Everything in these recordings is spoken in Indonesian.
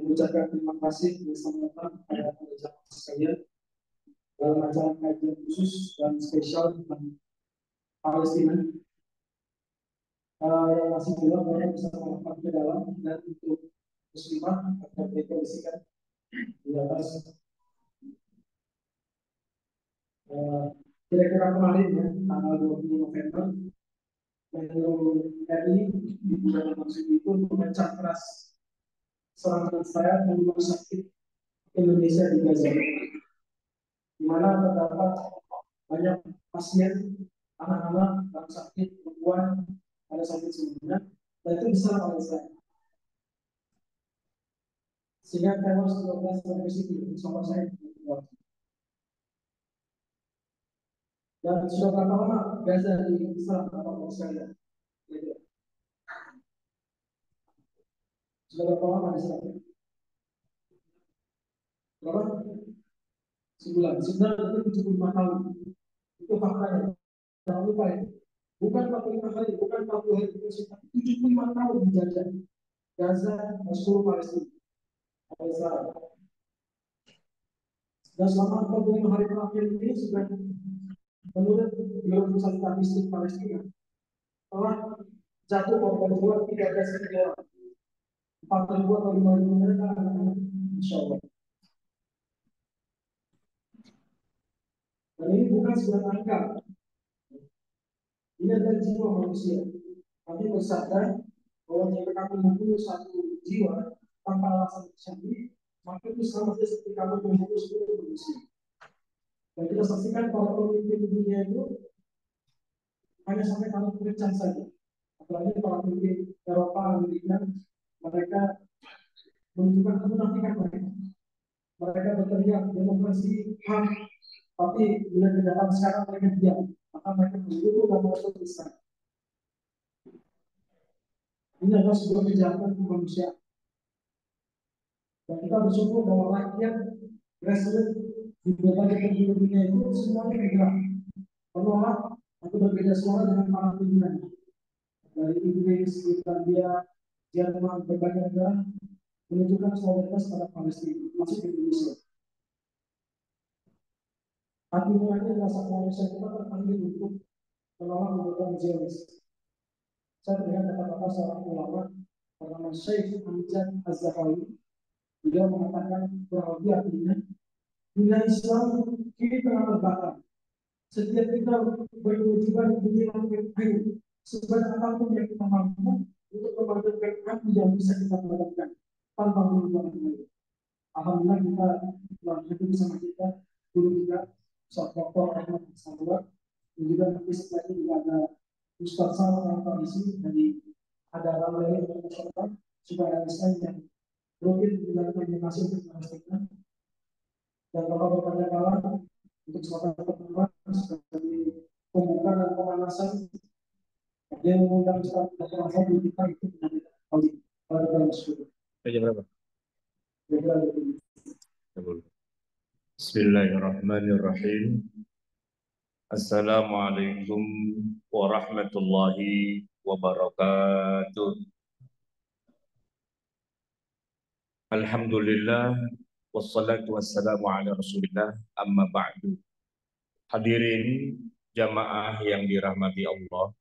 mengucapkan terima kasih bersama kepada jamaah sekalian dalam acara kajian khusus dan spesial tentang Palestina. Yang masih belum banyak bisa melengkap ke dalam dan untuk muslimah akan dikondisikan di atas kira-kira kemarin ya tanggal 20 November RI di bulan maksud itu memecah keras serangan Israel dan rumah sakit Indonesia di Gaza, di mana terdapat banyak pasien, anak-anak yang sakit, perempuan, ada sakit semuanya, dan itu diserang oleh Israel. Sehingga tewas 12 sampai situ, sama saya. Dan sudah berapa lama Gaza diserang oleh Israel? Sudah berapa lama diserang? Berapa? Sebulan. Sebenarnya itu 75 tahun. Itu faktanya. Jangan lupa ya. Bukan 45 hari, bukan 40 hari, tapi 75 tahun dijajah. Gaza dan seluruh Palestina. Israel. Dan selama 45 hari terakhir ini sudah menurut Biro Pusat Statistik Palestina telah jatuh korban jiwa 13.000 orang. 4.000 atau 5.000 mereka anak-anak, insya Allah. Dan ini bukan sebuah angka. Ini adalah jiwa manusia. Kami bersadar bahwa jika kami membunuh satu jiwa tanpa alasan syar'i, maka itu sama saja seperti kami membunuh seluruh manusia. Dan kita saksikan para pemimpin dunia itu hanya sampai kalau kencang saja. Apalagi para pemimpin Eropa, Amerika, mereka menunjukkan kemunafikan mereka. Mereka berteriak demokrasi HAM, tapi bila tidak sekarang mereka diam, maka mereka membunuh dan mereka besar. Ini adalah sebuah kejahatan kemanusiaan. Dan kita bersyukur bahwa rakyat grassroots di berbagai penjuru dunia itu semuanya bergerak menolak atau berbeda suara dengan para pimpinan dari Inggris, Italia, Jerman, berbagai negara menunjukkan solidaritas pada Palestina, masuk Indonesia. Hati nurani rasa kemanusiaan kita terpanggil untuk menolak kebutuhan Zionis. Saya dengar kata-kata seorang ulama bernama Syekh Amjad Az-Zahawi. Beliau mengatakan bahwa dia artinya dunia Islam kini tengah terbakar. Setiap kita berkewajiban menyelamatkan air sebanyak apapun yang kita mampu untuk memadamkan api yang bisa kita padamkan tanpa menggunakan air. Alhamdulillah kita telah hadir bersama kita guru kita Ustaz Dr. Ahmad Salwa, dan juga nanti setelah itu juga ada Ustaz Salwa yang terisi dari ada Ramai Internasional supaya ada yang rutin dilakukan edukasi untuk memastikan dan Bapak bertanya kalah untuk sebagai pertemuan sebagai pembuka dan pemanasan dia mengundang Ustaz Dr. Ahmad di kita itu dengan audit pada dalam studi. Jam berapa? Bismillahirrahmanirrahim. Assalamualaikum warahmatullahi wabarakatuh. Alhamdulillah wassalatu wassalamu ala Rasulillah, amma ba'du. Hadirin jamaah yang dirahmati Allah,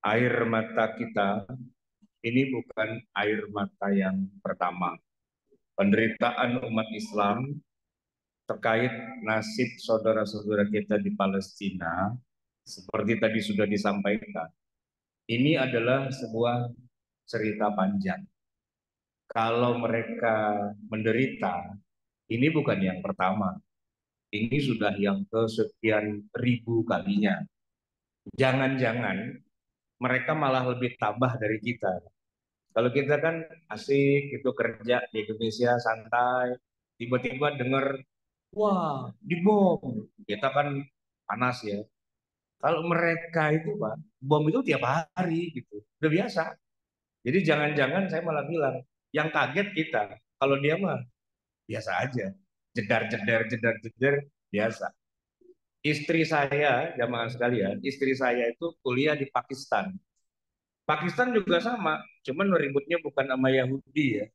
air mata kita ini bukan air mata yang pertama. Penderitaan umat Islam terkait nasib saudara-saudara kita di Palestina, seperti tadi sudah disampaikan, ini adalah sebuah cerita panjang. Kalau mereka menderita, ini bukan yang pertama. Ini sudah yang kesekian ribu kalinya. Jangan-jangan mereka malah lebih tabah dari kita. Kalau kita kan asik itu kerja di Indonesia santai, tiba-tiba dengar wah dibom, kita kan panas ya. Kalau mereka itu Pak, bom itu tiap hari gitu, udah biasa. Jadi jangan-jangan saya malah bilang, yang kaget kita, kalau dia mah biasa aja, jedar jedar jedar jedar biasa. Istri saya, jamaah sekalian, istri saya itu kuliah di Pakistan. Pakistan juga sama, cuman ributnya bukan sama Yahudi ya,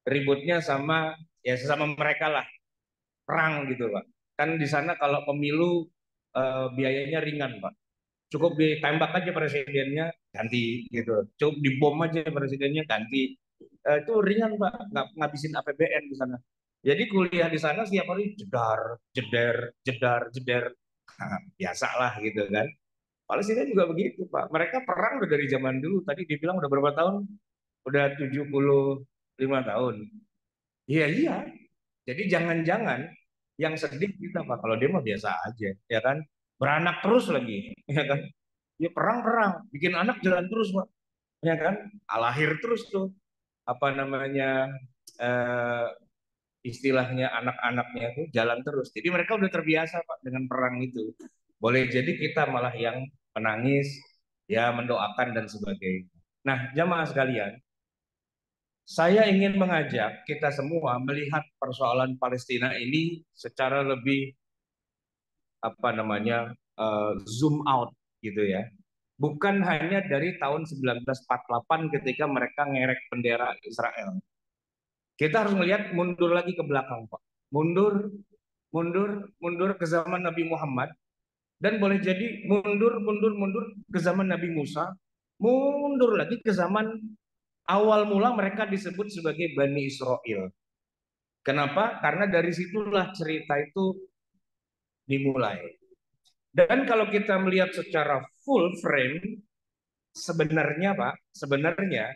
ributnya sama ya sesama mereka lah, perang gitu Pak. Kan di sana kalau pemilu biayanya ringan Pak. Cukup ditembak aja presidennya ganti gitu. Cukup dibom aja presidennya ganti. Itu ringan Pak, nggak ngabisin APBN di sana. Jadi kuliah di sana setiap hari jedar, jeder, jedar, jeder. Biasalah gitu kan. Palestina juga begitu Pak. Mereka perang udah dari zaman dulu. Tadi dibilang udah berapa tahun? Udah 75 tahun. Iya, iya. Jadi jangan-jangan yang sedih kita Pak. Kalau dia mah biasa aja, ya kan? Beranak terus lagi, ya kan? Ya perang-perang, bikin anak jalan terus Pak, ya kan? Alahir terus tuh, apa namanya, eh, istilahnya anak-anaknya tuh jalan terus. Jadi mereka udah terbiasa Pak dengan perang itu. Boleh jadi kita malah yang menangis, ya mendoakan dan sebagainya. Nah, jamaah sekalian, saya ingin mengajak kita semua melihat persoalan Palestina ini secara lebih apa namanya zoom out gitu ya. Bukan hanya dari tahun 1948 ketika mereka ngerek bendera Israel. Kita harus melihat mundur lagi ke belakang, Pak. Mundur, mundur, mundur ke zaman Nabi Muhammad dan boleh jadi mundur, mundur, mundur ke zaman Nabi Musa, mundur lagi ke zaman awal mula mereka disebut sebagai Bani Israel. Kenapa? Karena dari situlah cerita itu dimulai. Dan kalau kita melihat secara full frame, sebenarnya Pak, sebenarnya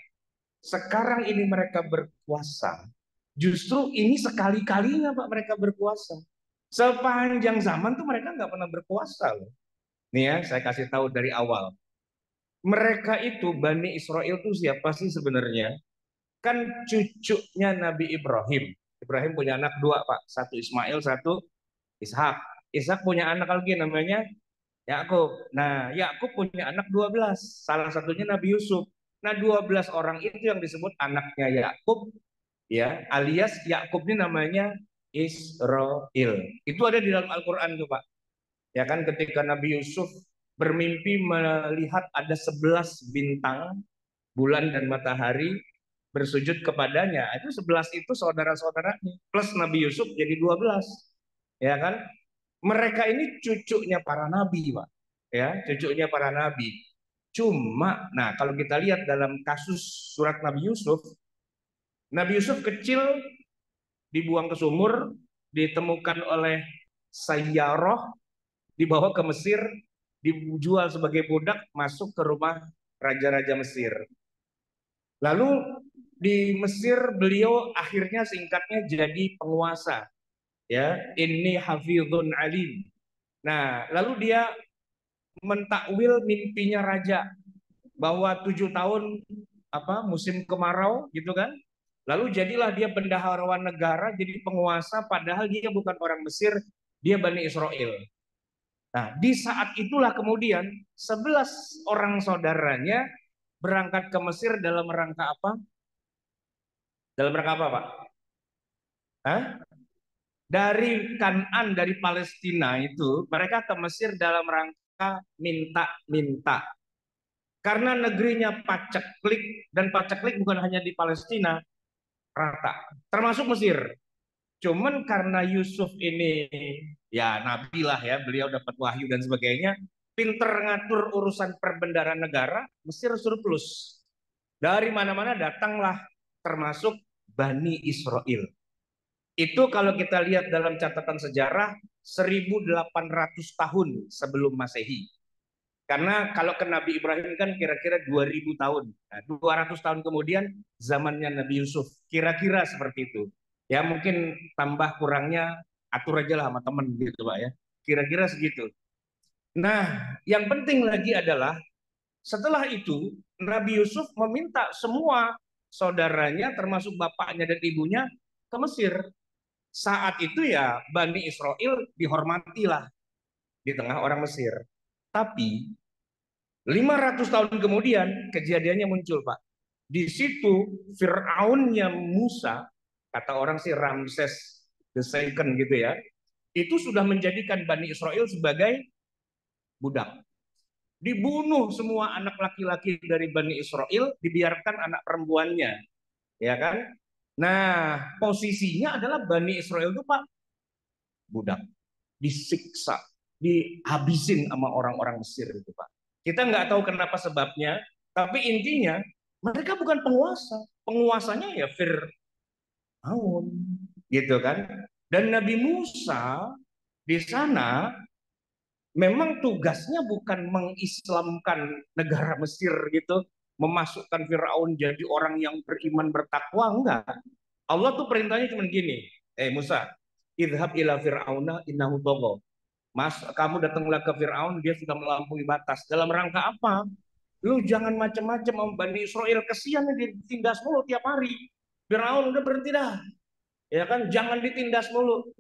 sekarang ini mereka berkuasa. Justru ini sekali-kalinya Pak mereka berkuasa. Sepanjang zaman tuh mereka nggak pernah berkuasa loh. Nih ya, saya kasih tahu dari awal. Mereka itu Bani Israel tuh siapa sih sebenarnya? Kan cucunya Nabi Ibrahim. Ibrahim punya anak dua Pak, satu Ismail, satu Ishak. Ishak punya anak lagi namanya Yakub. Nah, Yakub punya anak 12. Salah satunya Nabi Yusuf. Nah, 12 orang itu yang disebut anaknya Yakub ya, alias Yakub ini namanya Israel. Itu ada di dalam Al-Qur'an tuh, Pak. Ya kan ketika Nabi Yusuf bermimpi melihat ada 11 bintang, bulan dan matahari bersujud kepadanya. Itu 11 itu saudara-saudaranya plus Nabi Yusuf jadi 12. Ya kan? Mereka ini cucunya para nabi, Pak. Ya, cucunya para nabi. Cuma, nah kalau kita lihat dalam kasus surat Nabi Yusuf kecil dibuang ke sumur, ditemukan oleh Sayyarah, dibawa ke Mesir, dijual sebagai budak, masuk ke rumah raja-raja Mesir. Lalu di Mesir beliau akhirnya singkatnya jadi penguasa, ya. Inni hafizun alim. Nah, lalu dia mentakwil mimpinya raja bahwa 7 tahun apa musim kemarau gitu kan. Lalu jadilah dia bendaharawan negara, jadi penguasa, padahal dia bukan orang Mesir, dia Bani Israel. Nah, di saat itulah kemudian 11 orang saudaranya berangkat ke Mesir dalam rangka apa? Dalam rangka apa, Pak? Hah? Dari Kanan, dari Palestina itu, mereka ke Mesir dalam rangka minta-minta. Karena negerinya paceklik, dan paceklik bukan hanya di Palestina, rata. Termasuk Mesir. Cuman karena Yusuf ini ya nabi lah ya, beliau dapat wahyu dan sebagainya, pinter ngatur urusan perbendaharaan negara, Mesir surplus. Dari mana-mana datanglah termasuk Bani Israel. Itu kalau kita lihat dalam catatan sejarah 1800 tahun sebelum Masehi. Karena kalau ke Nabi Ibrahim kan kira-kira 2000 tahun. Nah, 200 tahun kemudian zamannya Nabi Yusuf. Kira-kira seperti itu. Ya mungkin tambah kurangnya atur aja lah sama temen gitu Pak ya. Kira-kira segitu. Nah, yang penting lagi adalah setelah itu Nabi Yusuf meminta semua saudaranya termasuk bapaknya dan ibunya ke Mesir. Saat itu ya Bani Israel dihormatilah di tengah orang Mesir. Tapi 500 tahun kemudian kejadiannya muncul, Pak. Di situ Fir'aunnya Musa, kata orang sih Ramses the second gitu ya. itu sudah menjadikan Bani Israel sebagai budak. Dibunuh semua anak laki-laki dari Bani Israel, dibiarkan anak perempuannya, ya kan? Nah, posisinya adalah Bani Israel itu Pak budak, disiksa, dihabisin sama orang-orang Mesir itu Pak. Kita nggak tahu kenapa sebabnya, tapi intinya mereka bukan penguasa, penguasanya ya Fir'aun, gitu kan? Dan Nabi Musa di sana memang tugasnya bukan mengislamkan negara Mesir gitu, memasukkan Firaun jadi orang yang beriman bertakwa, enggak. Allah tuh perintahnya cuma gini, Musa, idhab ila fir'auna innahu tagha. Mas, kamu datanglah ke Firaun, dia sudah melampaui batas. Dalam rangka apa? Lu jangan macam-macam sama Bani Israel, kesian dia ditindas mulu tiap hari. Firaun udah berhenti dah. Ya kan, jangan ditindas mulu.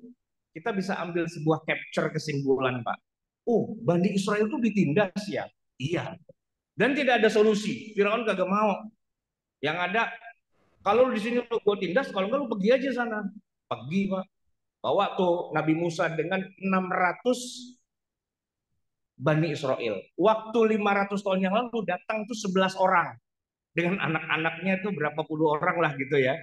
Kita bisa ambil sebuah capture kesimpulan, Pak. Oh, Bani Israel itu ditindas ya? Iya. Dan tidak ada solusi. Firaun kagak mau. Yang ada, kalau di sini lu gue tindas, kalau enggak lu pergi aja sana. Pergi, Pak. Bawa tuh Nabi Musa dengan 600 Bani Israel. Waktu 500 tahun yang lalu datang tuh 11 orang. Dengan anak-anaknya tuh berapa puluh orang lah gitu ya.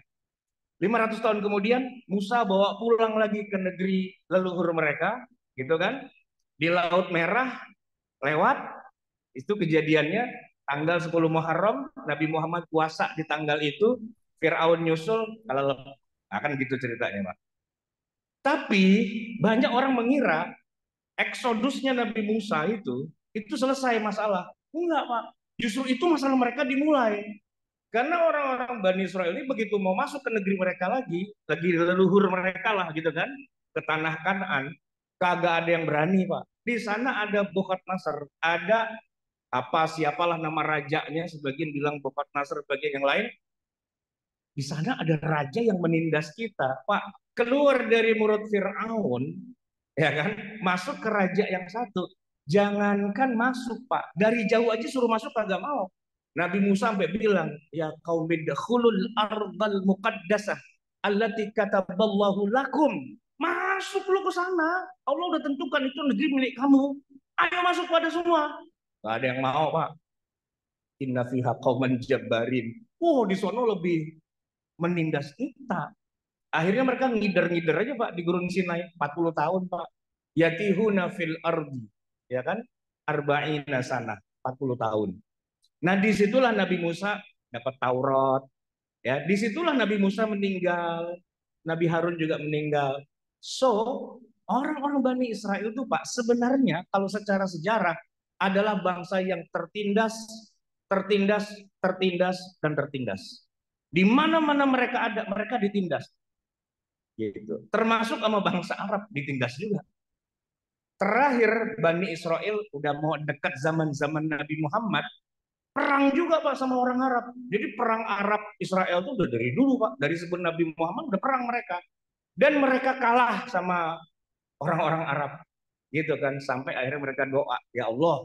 500 tahun kemudian Musa bawa pulang lagi ke negeri leluhur mereka, gitu kan? Di Laut Merah lewat, itu kejadiannya tanggal 10 Muharram, Nabi Muhammad puasa di tanggal itu, Fir'aun nyusul, kalau akan gitu ceritanya Pak. Tapi banyak orang mengira eksodusnya Nabi Musa itu selesai masalah. Enggak Pak, justru itu masalah mereka dimulai. Karena orang-orang Bani Israel ini begitu mau masuk ke negeri mereka lagi leluhur mereka lah gitu kan, ke tanah Kanaan, kagak ada yang berani Pak. Di sana ada Bukhatnasar, ada apa siapalah nama rajanya, sebagian bilang Bukhatnasar, sebagian yang lain. Di sana ada raja yang menindas kita, Pak. Keluar dari mulut Fir'aun, ya kan, masuk ke raja yang satu. Jangankan masuk Pak, dari jauh aja suruh masuk kagak mau. Nabi Musa sampai bilang, ya qaumi dakhulul ardal muqaddasah allati kataballahu lakum. Masuk lu ke sana. Allah udah tentukan itu negeri milik kamu. Ayo masuk pada semua. Gak ada yang mau, Pak. Inna fiha qauman jabbarin. Oh, di sono lebih menindas kita. Akhirnya mereka ngider-ngider aja Pak di Gurun Sinai 40 tahun Pak. Yatihuna fil ardi, ya kan? Arba'ina sana, 40 tahun. Nah, disitulah Nabi Musa dapat Taurat, ya. Disitulah Nabi Musa meninggal, Nabi Harun juga meninggal. So, orang-orang Bani Israel itu Pak, sebenarnya kalau secara sejarah adalah bangsa yang tertindas, tertindas, tertindas, dan tertindas. Di mana-mana mereka ada, mereka ditindas. Gitu. Termasuk sama bangsa Arab ditindas juga. Terakhir Bani Israel udah mau dekat zaman-zaman Nabi Muhammad, perang juga Pak sama orang Arab. Jadi perang Arab Israel itu udah dari dulu Pak, dari sebelum Nabi Muhammad udah perang mereka. Dan mereka kalah sama orang-orang Arab. Gitu kan, sampai akhirnya mereka doa, ya Allah,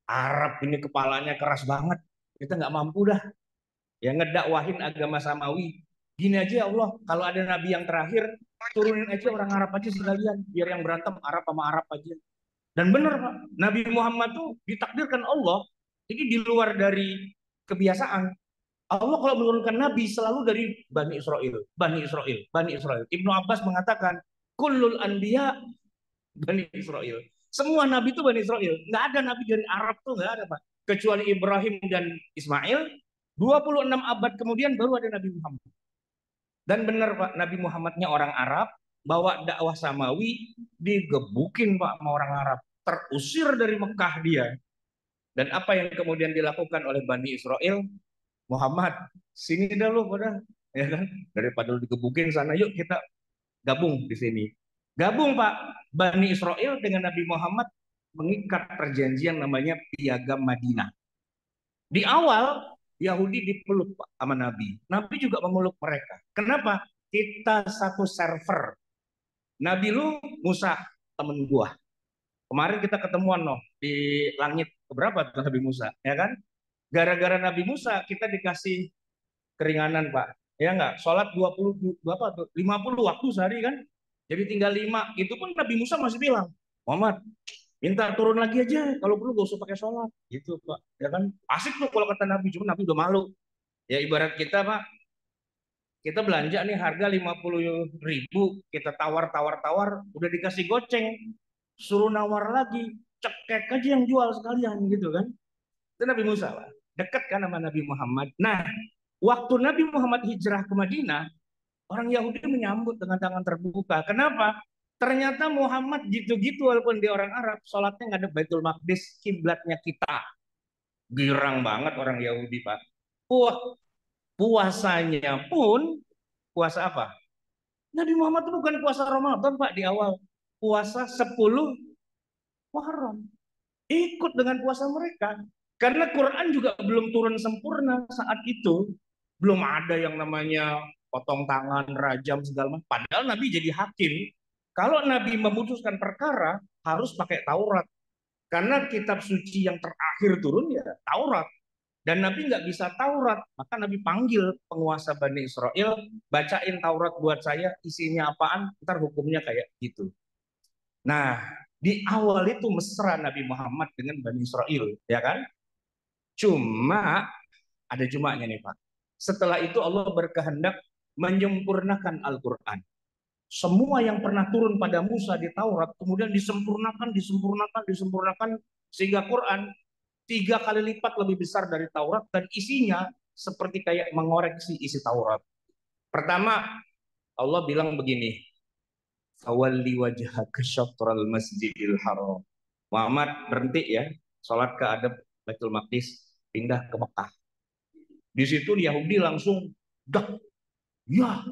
Arab ini kepalanya keras banget. Kita nggak mampu dah. Ya ngedakwahin agama samawi. Gini aja ya Allah, kalau ada nabi yang terakhir, turunin aja orang Arab aja sekalian, biar yang berantem Arab sama Arab aja. Dan benar Pak, Nabi Muhammad tuh ditakdirkan Allah, ini di luar dari kebiasaan. Allah kalau menurunkan nabi selalu dari Bani Israel, Bani Israel, Bani Israel. Ibnu Abbas mengatakan, kullul anbiya Bani Israel. Semua nabi itu Bani Israel. Nggak ada nabi dari Arab tuh, nggak ada Pak. Kecuali Ibrahim dan Ismail, 26 abad kemudian baru ada Nabi Muhammad. Dan benar Pak, Nabi Muhammadnya orang Arab, bawa dakwah samawi, digebukin Pak sama orang Arab. Terusir dari Mekah dia. Dan apa yang kemudian dilakukan oleh Bani Israel, Muhammad, sini dah lu pada, ya kan? Daripada lu digebukin sana, yuk kita gabung di sini. Gabung Pak, Bani Israel dengan Nabi Muhammad mengikat perjanjian namanya Piagam Madinah. Di awal Yahudi dipeluk Pak sama Nabi. Nabi juga memeluk mereka. Kenapa? Kita satu server. Nabi lu Musa, temen gua. Kemarin kita ketemuan noh di langit keberapa tuh Nabi Musa, ya kan? Gara-gara Nabi Musa kita dikasih keringanan Pak. Ya enggak? Sholat 20 apa tuh? 50 waktu sehari kan? Jadi tinggal 5. Itu pun Nabi Musa masih bilang, Muhammad, minta turun lagi aja. Kalau perlu gak usah pakai sholat. Gitu Pak. Ya kan? Asik tuh kalau kata Nabi. Cuma Nabi udah malu. Ya ibarat kita Pak, kita belanja nih harga 50.000, kita tawar, udah dikasih goceng, suruh nawar lagi, cekek aja yang jual sekalian gitu kan. Itu Nabi Musa Pak. Dekat kan sama Nabi Muhammad. Nah, waktu Nabi Muhammad hijrah ke Madinah, orang Yahudi menyambut dengan tangan terbuka. Kenapa? Ternyata Muhammad gitu-gitu walaupun dia orang Arab, sholatnya nggak ada Baitul Maqdis, kiblatnya kita. Girang banget orang Yahudi, Pak. Wah, puasanya pun puasa apa? Nabi Muhammad itu bukan puasa Ramadan, Pak, di awal. Puasa 10 Muharram. Ikut dengan puasa mereka. Karena Quran juga belum turun sempurna saat itu. Belum ada yang namanya potong tangan, rajam, segala macam. Padahal Nabi jadi hakim. Kalau Nabi memutuskan perkara, harus pakai Taurat. Karena kitab suci yang terakhir turun ya Taurat. Dan Nabi nggak bisa Taurat. Maka Nabi panggil penguasa Bani Israel, bacain Taurat buat saya, isinya apaan, ntar hukumnya kayak gitu. Nah, di awal itu mesra Nabi Muhammad dengan Bani Israel, ya kan? Cuma ada cumanya nih Pak. Setelah itu Allah berkehendak menyempurnakan Al-Quran. Semua yang pernah turun pada Musa di Taurat kemudian disempurnakan sehingga Quran 3 kali lipat lebih besar dari Taurat dan isinya seperti kayak mengoreksi isi Taurat. Pertama, Allah bilang begini, "Fawalli wajhaka syatral masjidil haram." Muhammad berhenti ya, sholat ke adab Baitul Maqdis, pindah ke Mekah. Di situ Yahudi langsung, dah, ya,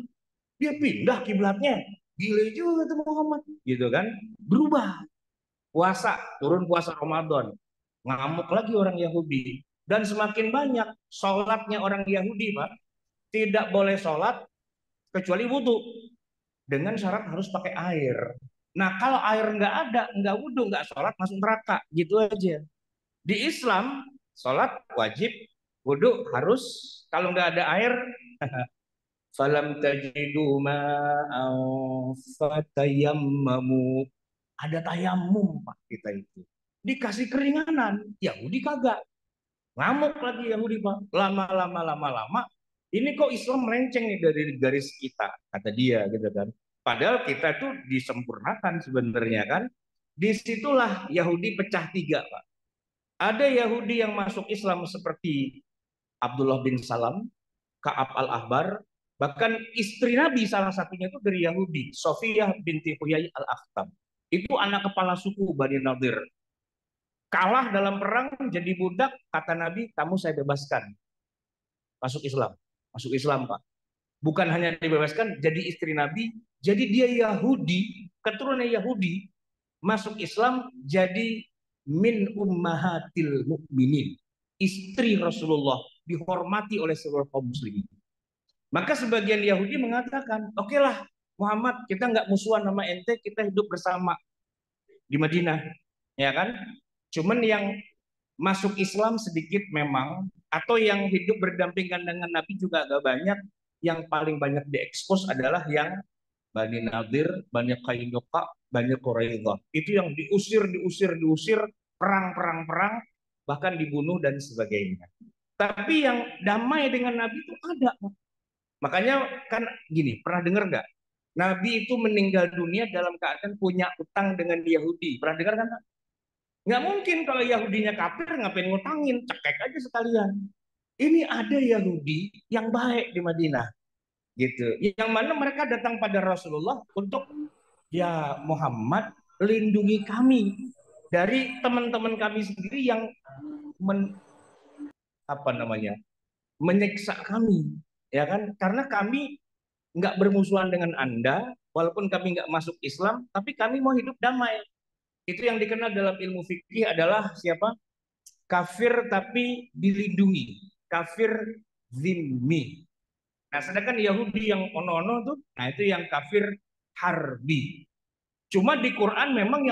dia pindah kiblatnya. Gile juga tuh Muhammad, gitu kan? Berubah. Puasa, turun puasa Ramadan. Ngamuk lagi orang Yahudi. Dan semakin banyak sholatnya orang Yahudi, Pak. Tidak boleh sholat kecuali wudhu. Dengan syarat harus pakai air. Nah, kalau air nggak ada, nggak wudhu, nggak sholat, masuk neraka. Gitu aja. Di Islam, sholat wajib, wudhu harus. Kalau nggak ada air, falam tajidu ma'an fatayammamu. Ada tayamum Pak kita itu. Dikasih keringanan, Yahudi kagak. Ngamuk lagi Yahudi Pak. Lama-lama. Ini kok Islam melenceng nih dari garis kita, kata dia gitu kan. Padahal kita tuh disempurnakan sebenarnya kan. Disitulah Yahudi pecah 3 Pak. Ada Yahudi yang masuk Islam seperti Abdullah bin Salam, Ka'ab al-Ahbar, bahkan istri Nabi salah satunya itu dari Yahudi, Sofiyah binti Huyai al-Akhtab. Itu anak kepala suku Bani Nadir. Kalah dalam perang jadi budak, kata Nabi, kamu saya bebaskan. Masuk Islam. Masuk Islam, Pak. Bukan hanya dibebaskan, jadi istri Nabi, jadi dia Yahudi, keturunan Yahudi, masuk Islam jadi min ummahatil mukminin. Istri Rasulullah dihormati oleh seluruh kaum muslimin. Maka sebagian Yahudi mengatakan, oke lah Muhammad, kita nggak musuhan sama ente, kita hidup bersama di Madinah, ya kan? Cuman yang masuk Islam sedikit memang, atau yang hidup berdampingan dengan Nabi juga agak banyak. Yang paling banyak diekspos adalah yang Bani Nadir, Bani Qainuqa, Bani Quraidah. Itu yang diusir, perang, bahkan dibunuh dan sebagainya. Tapi yang damai dengan Nabi itu ada. Makanya kan gini, pernah dengar nggak? Nabi itu meninggal dunia dalam keadaan punya utang dengan Yahudi. Pernah dengar kan? Nggak mungkin kalau Yahudinya kafir ngapain ngutangin, cekek aja sekalian. Ini ada Yahudi yang baik di Madinah, gitu. Yang mana mereka datang pada Rasulullah untuk, ya Muhammad, lindungi kami dari teman-teman kami sendiri yang apa namanya, menyiksa kami, ya kan? Karena kami nggak bermusuhan dengan Anda, walaupun kami nggak masuk Islam, tapi kami mau hidup damai. Itu yang dikenal dalam ilmu fikih adalah siapa? Kafir tapi dilindungi. Kafir zimmi. Nah, sedangkan Yahudi yang ono-ono tuh, nah itu yang kafir harbi. Cuma di Quran memang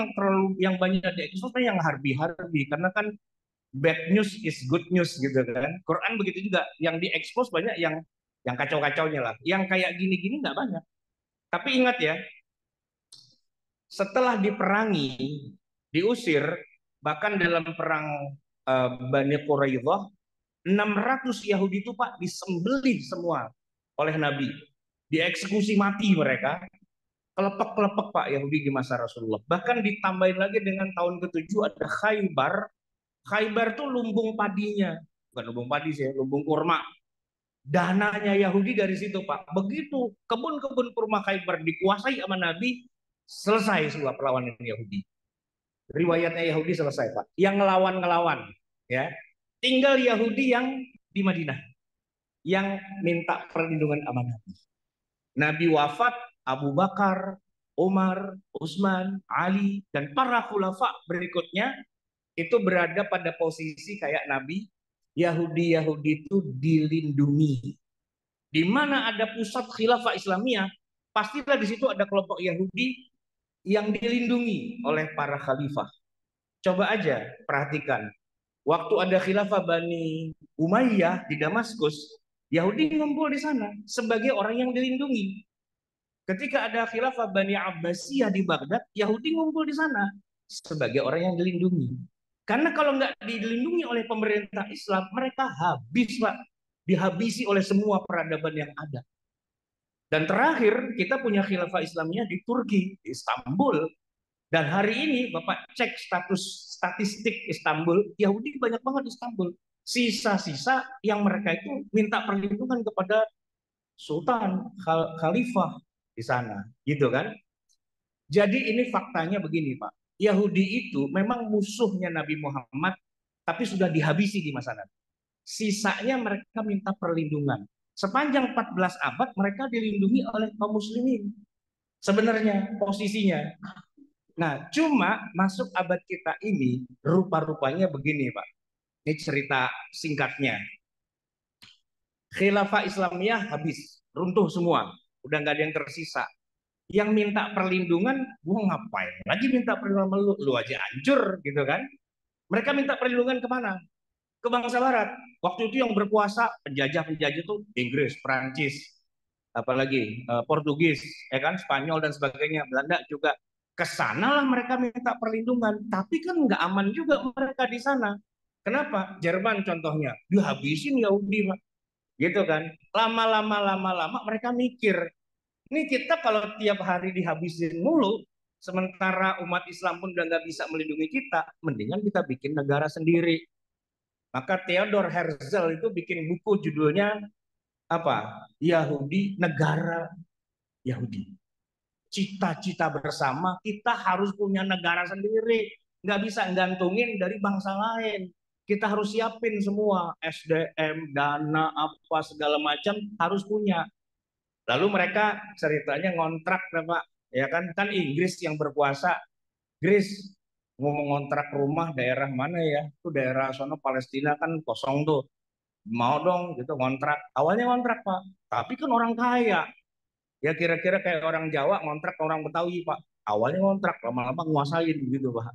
yang banyak diekspos yang harbi-harbi karena kan bad news is good news gitu kan. Quran begitu juga, yang diekspos banyak yang kacau-kacaunya lah. Yang kayak gini-gini nggak banyak. Tapi ingat ya, setelah diperangi, diusir, bahkan dalam perang Bani Quraidah, 600 Yahudi itu Pak disembelih semua oleh Nabi. Dieksekusi mati mereka. Kelepek-kelepek Pak Yahudi di masa Rasulullah. Bahkan ditambahin lagi dengan tahun ke-7 ada Khaybar. Khaybar tuh lumbung padinya. Bukan lumbung padi sih, lumbung kurma. Dananya Yahudi dari situ Pak. Begitu kebun-kebun kurma Khaybar dikuasai sama Nabi, selesai semua perlawanan Yahudi. Riwayatnya Yahudi selesai Pak. Yang ngelawan-ngelawan. Ya. Tinggal Yahudi yang di Madinah. Yang minta perlindungan sama Nabi. Nabi wafat, Abu Bakar, Umar, Utsman, Ali, dan para khulafa berikutnya itu berada pada posisi kayak Nabi. Yahudi-Yahudi itu dilindungi. Di mana ada pusat khilafah Islamiyah, pastilah di situ ada kelompok Yahudi yang dilindungi oleh para khalifah. Coba aja perhatikan. Waktu ada khilafah Bani Umayyah di Damaskus, Yahudi ngumpul di sana sebagai orang yang dilindungi. Ketika ada khilafah Bani Abbasiyah di Baghdad, Yahudi ngumpul di sana sebagai orang yang dilindungi. Karena kalau nggak dilindungi oleh pemerintah Islam, mereka habis Pak. Dihabisi oleh semua peradaban yang ada. Dan terakhir, kita punya khilafah Islamiyah di Turki, di Istanbul. Dan hari ini, Bapak cek statistik Istanbul, Yahudi banyak banget di Istanbul. Sisa-sisa yang mereka itu minta perlindungan kepada Sultan, Khalifah di sana, gitu kan? Jadi ini faktanya begini, Pak. Yahudi itu memang musuhnya Nabi Muhammad, tapi sudah dihabisi di masa Nabi. Sisanya mereka minta perlindungan. Sepanjang 14 abad mereka dilindungi oleh kaum muslimin. Sebenarnya posisinya. Nah, cuma masuk abad kita ini rupa-rupanya begini, Pak. Ini cerita singkatnya. Khilafah Islamiyah habis, runtuh semua. Udah nggak ada yang tersisa. Yang minta perlindungan, gua ngapain lagi minta perlindungan lu aja hancur gitu kan. Mereka minta perlindungan kemana? Ke bangsa barat. Waktu itu yang berkuasa penjajah-penjajah itu Inggris, Prancis, apalagi Portugis, ya kan, Spanyol dan sebagainya, Belanda juga. Kesanalah mereka minta perlindungan, tapi kan nggak aman juga mereka di sana. Kenapa? Jerman contohnya, dihabisin Yahudi, Pak. Gitu kan. Lama-lama mereka mikir, ini kita kalau tiap hari dihabisin mulu, sementara umat Islam pun udah nggak bisa melindungi kita, mendingan kita bikin negara sendiri. Maka Theodor Herzl itu bikin buku judulnya apa? Yahudi, Negara Yahudi. Cita-cita bersama, kita harus punya negara sendiri. Nggak bisa gantungin dari bangsa lain. Kita harus siapin semua, SDM, dana, apa, segala macam harus punya. Lalu mereka ceritanya ngontrak, Pak. Ya kan Inggris yang berkuasa. Inggris mau ngontrak rumah daerah mana ya? Itu daerah sono Palestina kan kosong tuh. Mau dong gitu ngontrak. Awalnya ngontrak, Pak. Tapi kan orang kaya. Ya kira-kira kayak orang Jawa ngontrak orang Betawi, Pak. Awalnya ngontrak, lama-lama nguasain gitu, Pak.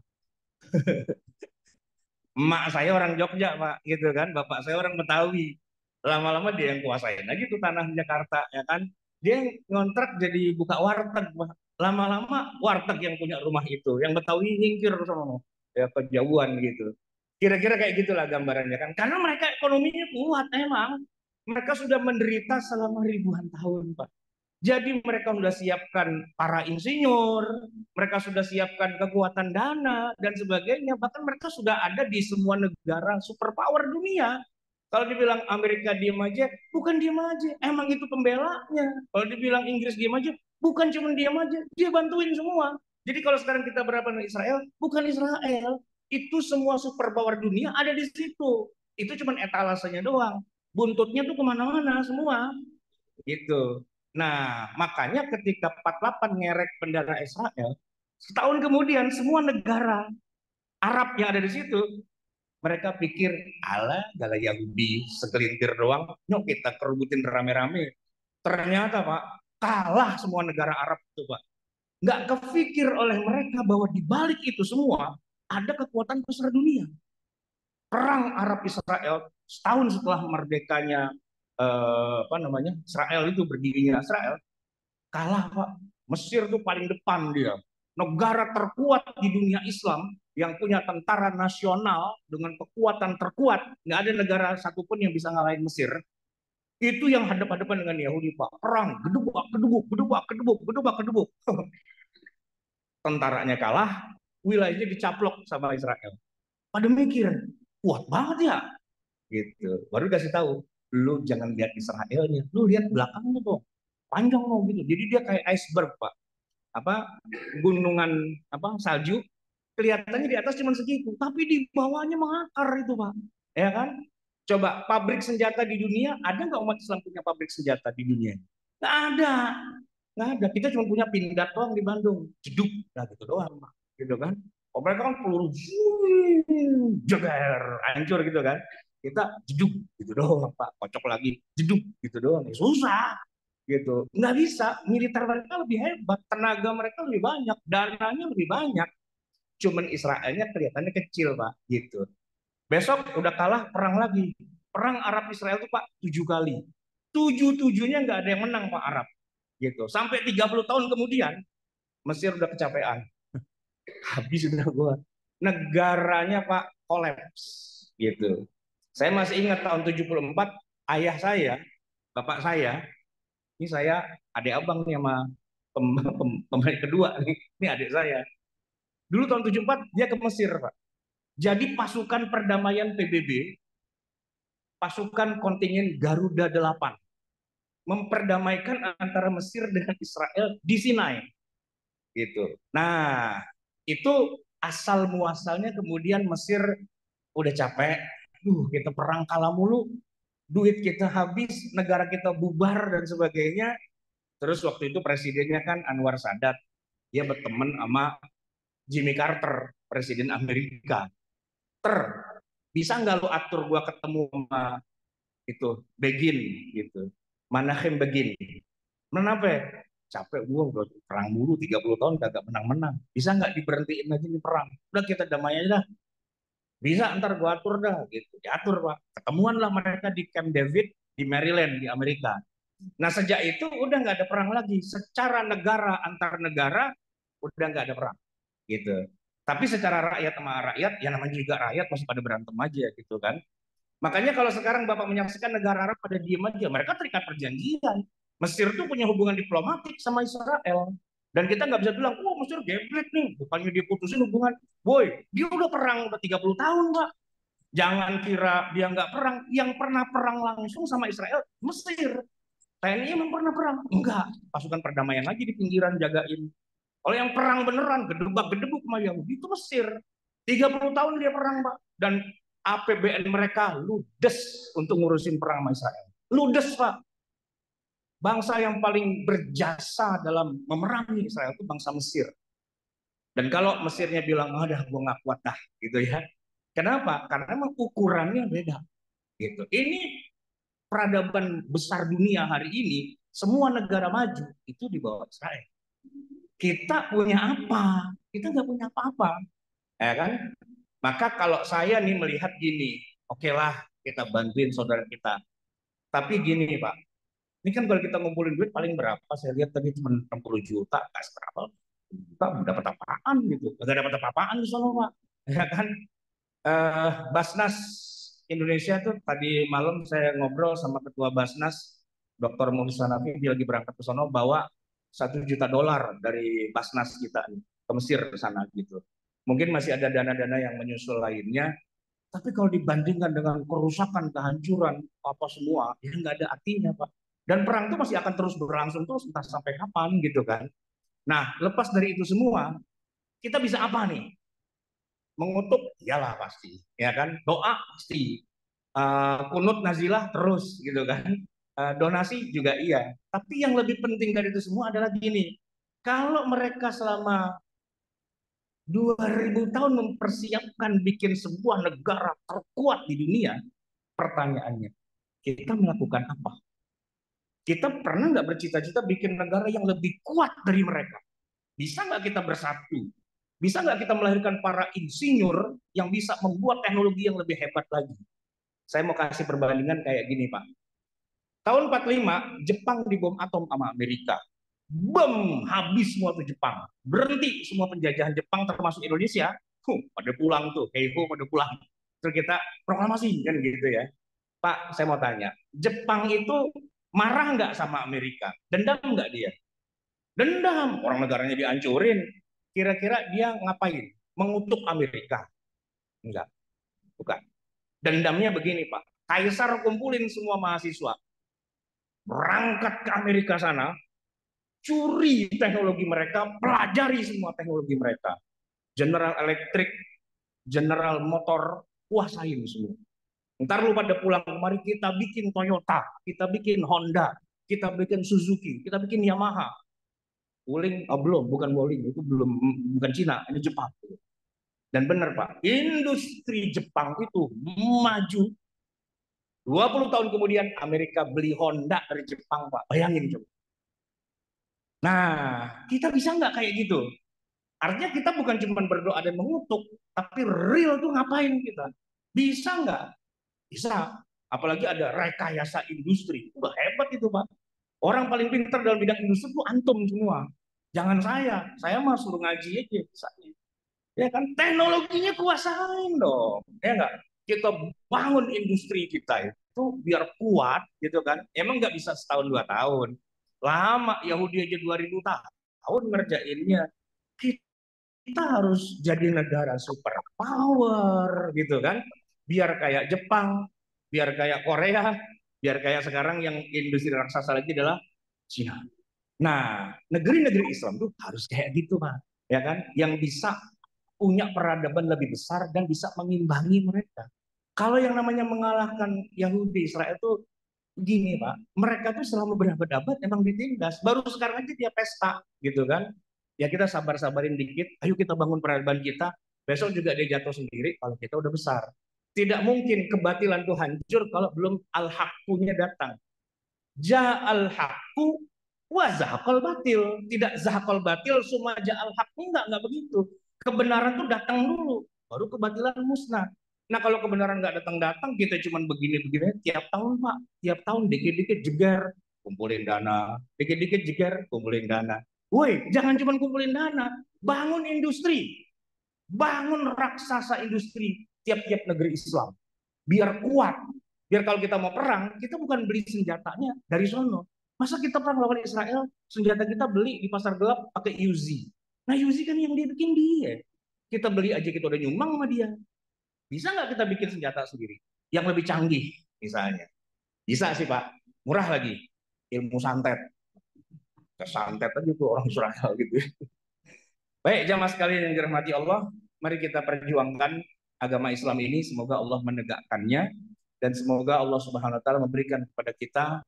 Emak saya orang Jogja, Pak, gitu kan. Bapak saya orang Betawi. Lama-lama dia yang kuasain lagi tuh tanah Jakarta, ya kan. Dia yang ngontrak jadi buka warteg, Pak. Lama-lama warteg yang punya rumah itu, yang Betawi nyingkir sama ya kejauhan gitu. Kira-kira kayak gitulah gambarannya kan. Karena mereka ekonominya kuat emang. Mereka sudah menderita selama ribuan tahun, Pak. Jadi mereka sudah siapkan para insinyur, mereka sudah siapkan kekuatan dana dan sebagainya. Bahkan mereka sudah ada di semua negara superpower dunia. Kalau dibilang Amerika diem aja, bukan diem aja. Emang itu pembelanya. Kalau dibilang Inggris diem aja, bukan cuma diem aja. Dia bantuin semua. Jadi kalau sekarang kita berhadapan dengan Israel, bukan Israel. Itu semua superpower dunia ada di situ. Itu cuma etalasenya doang. Buntutnya tuh kemana-mana semua. Gitu. Nah, makanya ketika 48 ngerek bendera Israel, setahun kemudian semua negara Arab yang ada di situ, mereka pikir, ala gala Yahudi segelintir doang, yuk kita kerubutin rame-rame. Ternyata Pak, kalah semua negara Arab itu Pak. Nggak kepikir oleh mereka bahwa di balik itu semua ada kekuatan besar dunia. Perang Arab Israel setahun setelah merdekanya Israel itu berdirinya Israel kalah Pak. Mesir tuh paling depan dia. negara terkuat di dunia Islam yang punya tentara nasional dengan kekuatan terkuat, nggak ada negara satupun yang bisa ngalahin Mesir. Itu yang hadap-hadapan dengan Yahudi, Pak. Perang, gedubak, gedubuk, gedubak, gedubuk, gedubak, gedubuk. Tentaranya kalah, wilayahnya dicaplok sama Israel. Pada mikir, kuat banget ya, gitu. Baru kasih tahu, lu jangan lihat Israelnya, lu lihat belakangnya tuh, panjang loh gitu. Jadi dia kayak iceberg, Pak. Apa gunungan apa salju kelihatannya di atas cuma segitu, tapi di bawahnya mengakar itu, Pak. Ya kan? Coba pabrik senjata di dunia, ada nggak umat Islam punya pabrik senjata di dunia? Nggak ada. Nggak ada. Kita cuma punya pindad doang di Bandung. Jeduk. Nah gitu doang, Pak. Gitu kan. Oh, mereka kan peluru jeger, hancur gitu kan. Kita jeduk gitu doang, Pak. Kocok lagi, jeduk gitu doang. Ya, susah gitu. Nggak bisa. Militer mereka lebih hebat, tenaga mereka lebih banyak, dananya lebih banyak. Cuman Israelnya kelihatannya kecil, Pak. Gitu. Besok udah kalah, perang lagi. Perang Arab Israel itu, Pak, 7 kali. Tujuh-tujuhnya nggak ada yang menang, Pak, Arab. Gitu. Sampai 30 tahun kemudian, Mesir udah kecapean. Habis udah gua. Negaranya, Pak, kolaps. Gitu. Saya masih ingat tahun 74, ayah saya, bapak saya, ini saya adik abang nih sama pemain kedua nih. Ini adik saya. Dulu tahun 74 dia ke Mesir, Pak. Jadi pasukan perdamaian PBB, pasukan kontingen Garuda 8 memperdamaikan antara Mesir dengan Israel di Sinai gitu. Nah, itu asal muasalnya kemudian Mesir udah capek, kita perang kalah mulu, duit kita habis, negara kita bubar dan sebagainya. Terus waktu itu presidennya kan Anwar Sadat, dia berteman sama Jimmy Carter, presiden Amerika. Bisa nggak lu atur gua ketemu sama itu Begin gitu, Menachem Begin. Kenapa? Capek gua udah perang mulu 30 tahun kagak menang-menang. Bisa nggak diberhentiin aja nih perang? Udah kita damai aja dah. Bisa ntar gua atur dah gitu. Diatur, Pak. Ketemuan lah mereka di Camp David di Maryland di Amerika. Nah sejak itu udah nggak ada perang lagi. Secara negara antar negara udah nggak ada perang gitu. Tapi secara rakyat sama rakyat, ya namanya juga rakyat masih pada berantem aja gitu kan. Makanya kalau sekarang Bapak menyaksikan negara Arab pada diem aja, mereka terikat perjanjian. Mesir tuh punya hubungan diplomatik sama Israel. Dan kita nggak bisa bilang, oh Mesir geblek nih, bukannya dia putusin hubungan. Boy, dia udah perang udah 30 tahun, Pak. Jangan kira dia nggak perang. Yang pernah perang langsung sama Israel, Mesir. TNI emang pernah perang? Enggak. Pasukan perdamaian lagi di pinggiran jagain. Kalau yang perang beneran, gedebak-gedebuk sama Yahudi, itu Mesir. 30 tahun dia perang, Pak. Dan APBN mereka ludes untuk ngurusin perang sama Israel. Ludes, Pak. Bangsa yang paling berjasa dalam memerangi Israel itu bangsa Mesir. Dan kalau Mesirnya bilang, dah gue nggak kuat dah, gitu ya. Kenapa? Karena memang ukurannya beda. Gitu. Ini peradaban besar dunia hari ini, semua negara maju itu di bawah Israel. Kita punya apa? Kita nggak punya apa-apa, ya kan? Maka kalau saya nih melihat gini, oke lah kita bantuin saudara kita. Tapi gini Pak, ini kan kalau kita ngumpulin duit paling berapa? Saya lihat tadi cuma 60 juta, nggak seberapa. Kita dapat apaan gitu? Nggak dapat apa-apaan di sana Pak, ya kan? Basnas Indonesia tuh tadi malam saya ngobrol sama ketua Basnas, Dr. Muhammad Hanafi, dia lagi berangkat ke sana bawa $1 juta dari Basnas kita ke Mesir ke sana gitu. Mungkin masih ada dana-dana yang menyusul lainnya, tapi kalau dibandingkan dengan kerusakan, kehancuran, apa semua, ya nggak ada artinya, Pak. Dan perang itu masih akan terus berlangsung terus entah sampai kapan gitu kan. Nah, lepas dari itu semua, kita bisa apa nih? Mengutuk, iyalah pasti, ya kan? Doa pasti, kunut nazilah terus gitu kan. Donasi juga iya. Tapi yang lebih penting dari itu semua adalah gini, kalau mereka selama 2000 tahun mempersiapkan bikin sebuah negara terkuat di dunia, pertanyaannya, kita melakukan apa? Kita pernah nggak bercita-cita bikin negara yang lebih kuat dari mereka? Bisa nggak kita bersatu? Bisa nggak kita melahirkan para insinyur yang bisa membuat teknologi yang lebih hebat lagi? Saya mau kasih perbandingan kayak gini, Pak. Tahun 45, Jepang dibom atom sama Amerika. Bem, habis semua tuh Jepang. Berhenti semua penjajahan Jepang termasuk Indonesia. Pada pulang tuh, heiho pada pulang. Terus kita proklamasi kan gitu ya. Pak, saya mau tanya, Jepang itu marah nggak sama Amerika? Dendam nggak dia? Dendam, orang negaranya dihancurin. Kira-kira dia ngapain? Mengutuk Amerika? Enggak, bukan. Dendamnya begini, Pak. Kaisar kumpulin semua mahasiswa. Berangkat ke Amerika sana, curi teknologi mereka, pelajari semua teknologi mereka. General Electric, General Motor, kuasain semua. Ntar lu pada pulang kemari kita bikin Toyota, kita bikin Honda, kita bikin Suzuki, kita bikin Yamaha. Wuling, oh belum, bukan Wuling, itu belum, bukan Cina, ini Jepang. Dan benar Pak, industri Jepang itu maju. 20 tahun kemudian Amerika beli Honda dari Jepang Pak, bayangin coba. Nah, kita bisa nggak kayak gitu? Artinya kita bukan cuma berdoa dan mengutuk, tapi real tuh ngapain kita? Bisa nggak? Bisa. Apalagi ada rekayasa industri. Udah hebat itu Pak. Orang paling pintar dalam bidang industri itu antum semua. Jangan saya mah suruh ngaji aja. Ya kan, teknologinya kuasain dong. Ya nggak? Kita bangun industri kita itu biar kuat gitu kan. Emang nggak bisa setahun 2 tahun. Lama Yahudi aja 2000 tahun ngerjainnya. Kita harus jadi negara super power gitu kan. Biar kayak Jepang, biar kayak Korea, biar kayak sekarang yang industri raksasa lagi adalah Cina. Nah, negeri-negeri Islam tuh harus kayak gitu, Pak. Ya kan? Yang bisa punya peradaban lebih besar dan bisa mengimbangi mereka. Kalau yang namanya mengalahkan Yahudi Israel itu gini, Pak. Mereka tuh selama berabad-abad emang ditindas. Baru sekarang aja dia pesta, gitu kan? Ya kita sabar-sabarin dikit. Ayo kita bangun peradaban kita. Besok juga dia jatuh sendiri kalau kita udah besar. Tidak mungkin kebatilan itu hancur kalau belum al-haqqunya datang. Ja'al haqqu wa zahaqal batil. Tidak zahaqal batil, summa ja'al haqq. Enggak begitu. Kebenaran tuh datang dulu, baru kebatilan musnah. Nah kalau kebenaran nggak datang-datang, kita cuma begini-begini, tiap tahun Pak, tiap tahun dikit-dikit jeger, kumpulin dana, dikit-dikit jeger, kumpulin dana. Woi, jangan cuma kumpulin dana, bangun industri, bangun raksasa industri tiap-tiap negeri Islam, biar kuat, biar kalau kita mau perang, kita bukan beli senjatanya dari sono. Masa kita perang lawan Israel, senjata kita beli di pasar gelap pakai Uzi. Nah Uzi kan yang dia bikin dia. Kita beli aja kita udah nyumbang sama dia. Bisa nggak kita bikin senjata sendiri? Yang lebih canggih misalnya. Bisa sih Pak. Murah lagi. Ilmu santet. Santet aja tuh orang Israel gitu. Baik jamaah sekalian yang dirahmati Allah. Mari kita perjuangkan agama Islam ini. Semoga Allah menegakkannya. Dan semoga Allah Subhanahu Wa Taala memberikan kepada kita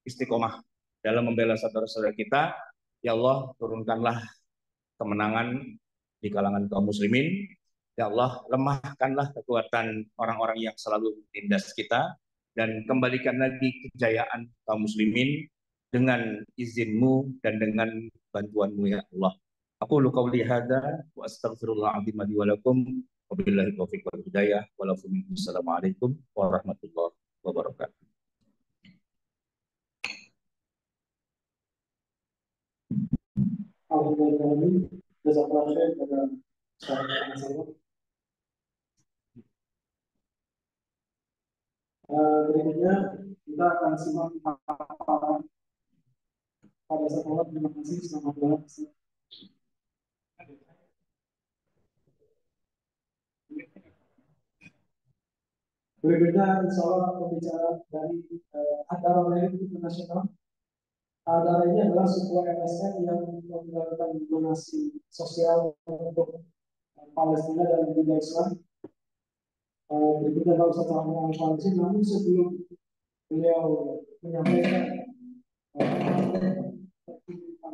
istiqomah dalam membela saudara-saudara kita. Ya Allah, turunkanlah kemenangan di kalangan kaum muslimin. Ya Allah, lemahkanlah kekuatan orang-orang yang selalu menindas kita dan kembalikan lagi kejayaan kaum muslimin dengan izinmu dan dengan bantuanmu ya Allah. Aku lu qauli hadza wa astaghfirullah azim li wa lakum. Wabillahi taufiq wal hidayah. Wassalamualaikum warahmatullahi wabarakatuh. Alhamdulillah, jazakallah khair pada sahabat saya. Berikutnya kita akan simak paparan pada sekolah. Terima kasih, selamat malam. Berikutnya insya Allah pembicara dari Ad-Daramain Internasional. Ad-Daramain ini adalah sebuah LSM yang melakukan donasi sosial untuk Palestina dan dunia Islam. Berikutnya kalau setelah Palestina, namun sebelum beliau menyampaikan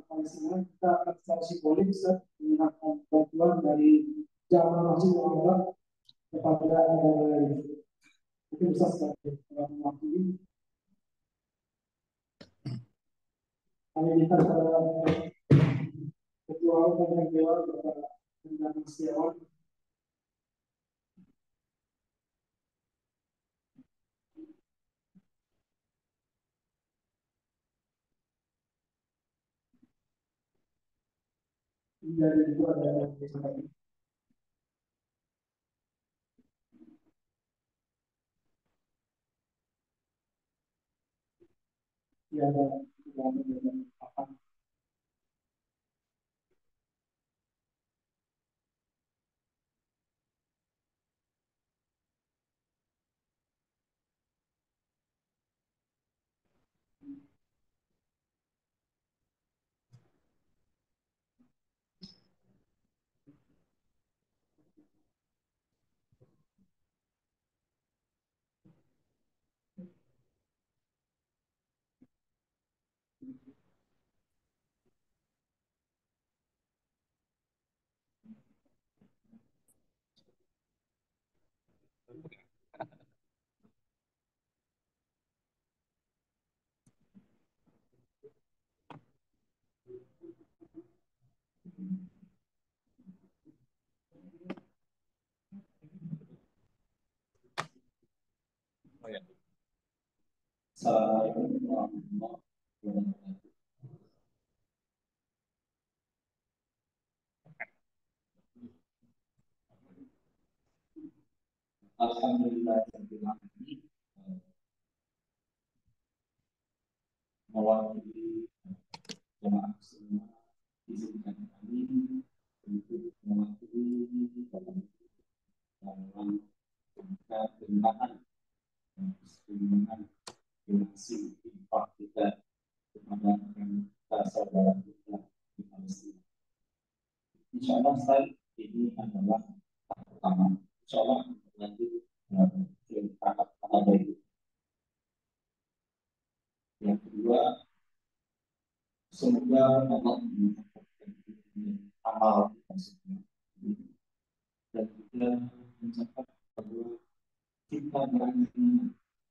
Palestina, kita akan secara simbolik mengingatkan bantuan dari jamaah masjid Al-Aqsa kepada negara lain. Itu bisa sekali mewakili. Kami minta kepada ketua umum dan dewan kepada Pendana Setiawan dari dua ada yang disampaikan. Ya ada yang apa? Oh ya. Assalamualaikum warahmatullahi wabarakatuh. Alhamdulillah ini mewakili jemaah semua izinkan kami untuk mewakili dalam permintaan perlindungan donasi infak kita kepada kita saudara kita di Palestina. Insya Allah ini adalah tahap pertama. Insya Allah nanti ke tahap itu. Yang kedua, semoga Allah memudahkan amal kita semua dan juga mencatat bahwa kita berada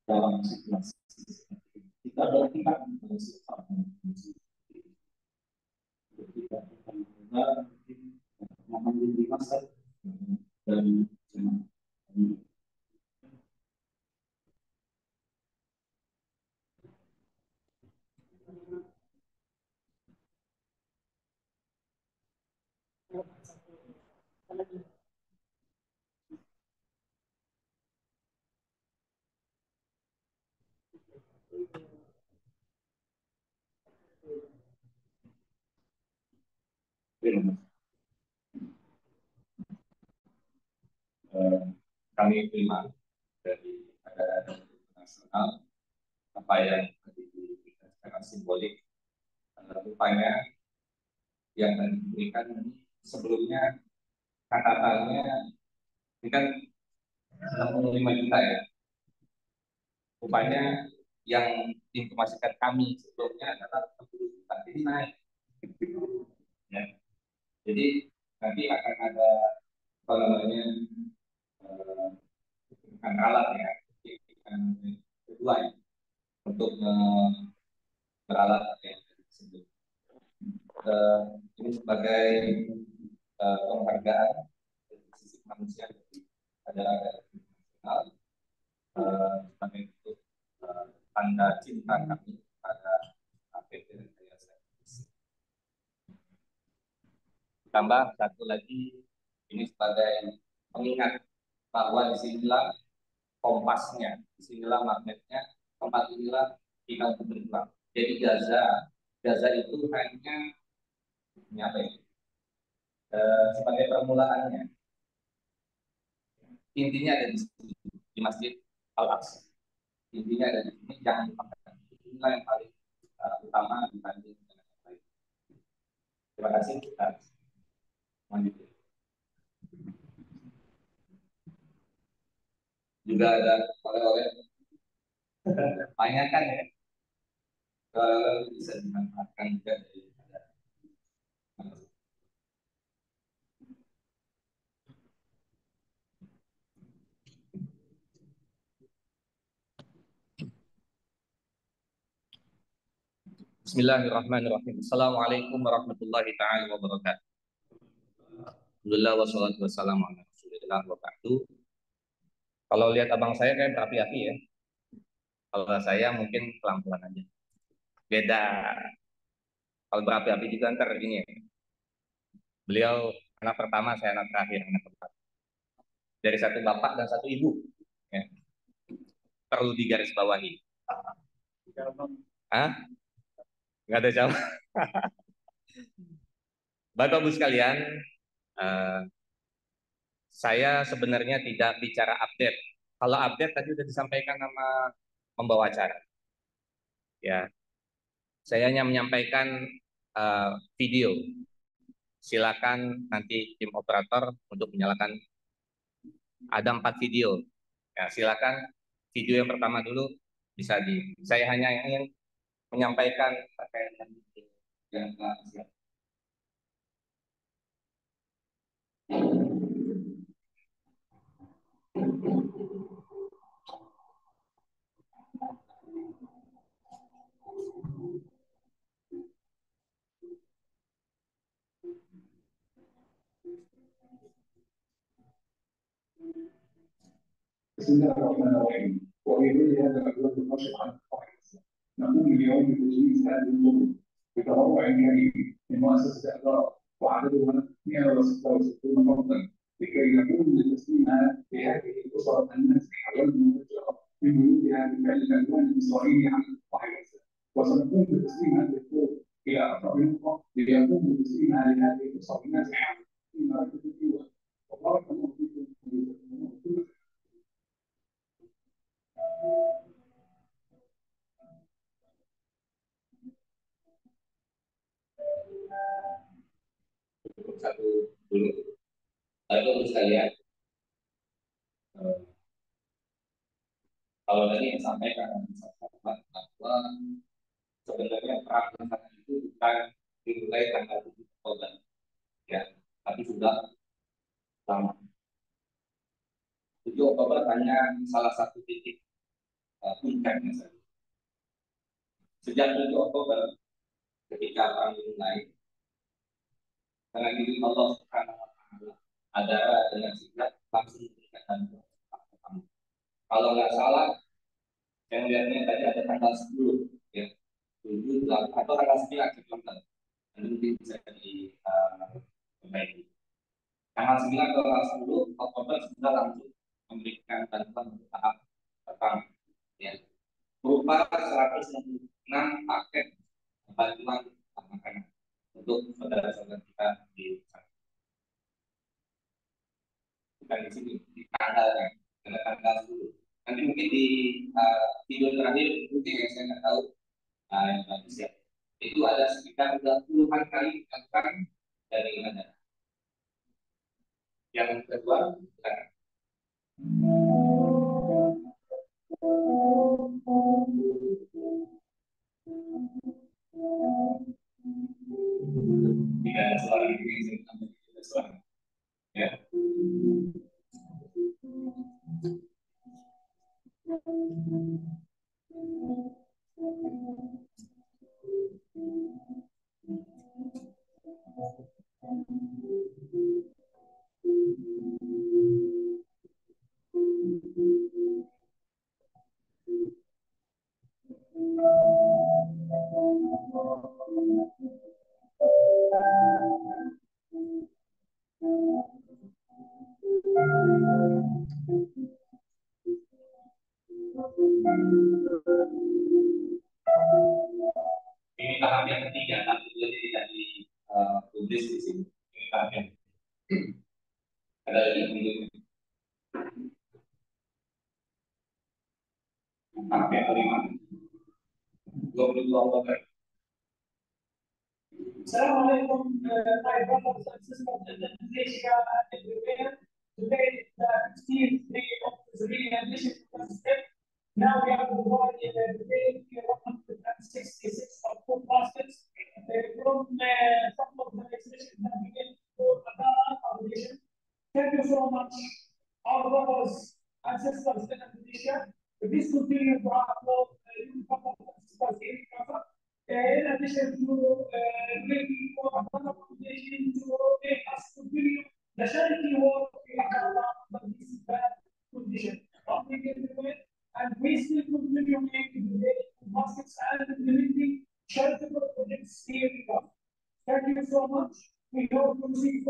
dalam situasi seperti ini. Kita berpihak pada situasi ketika kita mengambil di masa dari jemaah ini. Kami terima dari ada internasional apa yang diberikan secara simbolik. Rupanya yang diberikan ini sebelumnya katakannya ini kan 65 juta ya. Rupanya yang diinformasikan kami sebelumnya adalah 60 juta. Jadi naik. Ya. Jadi nanti akan ada apa namanya alat ya, kedua ya, untuk beralat yang tersebut. Ini sebagai penghargaan dari sisi manusia adalah internasional sebagai bentuk tanda cinta kami pada APT dan Yayasan. Tambah satu lagi, ini sebagai pengingat bahwa disinilah kompasnya, disinilah magnetnya, tempat inilah kita untuk berjuang. Jadi Gaza itu hanya apa ya? Sebagai permulaannya. Intinya ada di sini, di Masjid Al-Aqsa. Intinya ada di sini, jangan lupakan. Inilah yang paling utama dibanding dengan yang lain. Terima kasih. Kita lanjut. Juga ada oleh-oleh banyak kan ya, bisa dimanfaatkan juga dari Bismillahirrahmanirrahim. Assalamualaikum warahmatullahi taala wabarakatuh. Alhamdulillah wassalatu wassalamu ala Rasulillah wa ba'du. Kalau lihat abang saya kayak berapi-api ya. Kalau saya mungkin pelan-pelan aja. Beda. Kalau berapi-api juga ntar ini ya. Beliau anak pertama, saya anak terakhir, anak keempat. Dari satu bapak dan satu ibu. Ya. Perlu digarisbawahi. Hah? Nggak ada jawab. Bapak Ibu sekalian, saya sebenarnya tidak bicara update. Kalau update tadi sudah disampaikan sama pembawa acara. Ya, saya hanya menyampaikan video. Silakan nanti tim operator untuk menyalakan. Ada 4 video. Ya, silakan video yang pertama dulu bisa di. Saya hanya ingin menyampaikan terkait dengan video yang telah siap. بسم الله الرحمن الرحيم وفي ظل هذا الأجواء النشط عن القاعدة نقوم اليوم بتجهيز هذه الخطوة بتبرع كريم من مؤسسة إحضار وعددها 166 فردا لكي نقوم بتسليمها لهذه الأسر النازحة والمهجرة من بيوتها بفعل العدوان الإسرائيلي على القاعدة وسنقوم بتسليم هذه الخطوة إلى أقرب نقطة ليقوم بتسليمها لهذه الأسر النازحة فيما يجب وبارك الله فيكم. Satu dulu. Bapak-Ibu sekalian, kalau tadi yang disampaikan bahwa sebenarnya perang sana itu bukan dimulai tanggal 7 Oktober, ya, tapi sudah lama. 7 Oktober hanya salah satu titik puncaknya saja. Sejak 7 Oktober ketika perang dimulai, karena diri Allah Subhanahu wa Ta'ala ada dengan sikap langsung memberikan bantuan. Kalau nggak salah, yang lihatnya tadi ada tanggal 10, ya, 7, 8, atau tanggal 9, nanti mungkin bisa diperbaiki. Tanggal 9 atau tanggal 10 Oktober sudah langsung memberikan bantuan untuk tahap pertama, ya, berupa 166 paket bantuan makanan untuk saudara-saudara kita di sana. Bukan di sini, di tanggal kan, karena tanggal 10. Nanti mungkin di video terakhir mungkin yang saya nggak tahu yang bagus ya. Itu ada sekitar puluhan kali dilakukan dari mana. Yang kedua, silakan. Tidak ada suara ini, tidak ada suara. Ya. Ini tahap yang ketiga, tapi ini tidak dipublis di sini. Ini tahap yang ada lagi video. Tahap yang kelima, 22 Oktober. Assalamualaikum, my brothers and sisters in Indonesia and everywhere. Today is the 15th day of the readmission step. Now we have divided the day 166 of food baskets from some of the exhibitions that begin for Adara Foundation. Thank you so much, our brothers and sisters in Indonesia. Please continue to upload in addition to making for Adara Foundation to make us continue the charity work in Adara under this bad condition. And we still continue making the baskets and implementing charitable projects here in Ghana. Thank you so much. We hope to see you.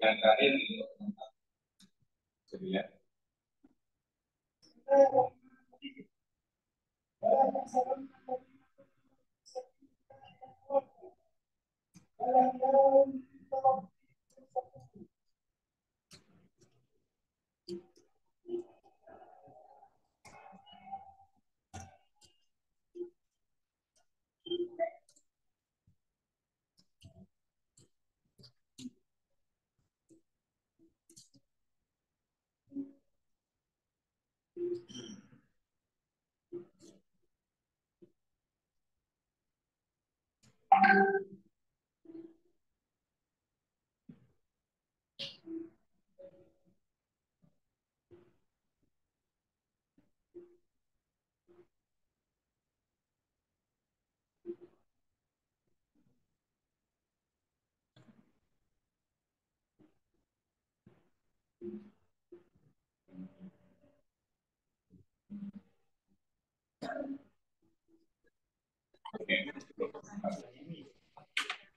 yang terakhir itu jadi ya.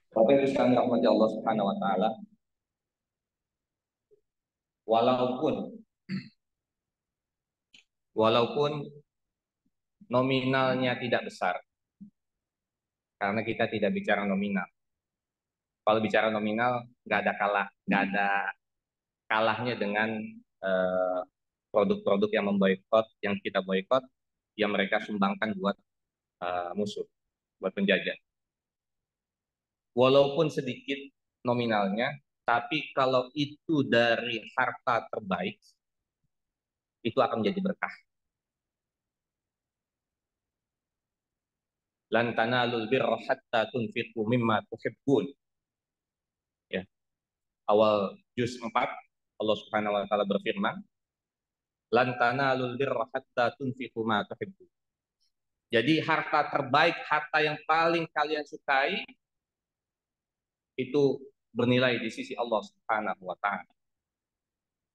Bapak Ibu sekalian rahmati Allah Subhanahu wa taala, walaupun nominalnya tidak besar, karena kita tidak bicara nominal. Kalau bicara nominal nggak ada kalahnya dengan produk-produk yang yang kita boikot, yang mereka sumbangkan buat musuh, buat penjajah. Walaupun sedikit nominalnya, tapi kalau itu dari harta terbaik, itu akan menjadi berkah. Lan tanalul birra hatta tunfiqu mimma tuhibbun. Ya. Awal juz 4 Allah Subhanahu wa taala berfirman, lan tanalul birra hatta tunfiqu ma tuhibbun. Jadi harta terbaik, harta yang paling kalian sukai itu bernilai di sisi Allah Subhanahu wa taala.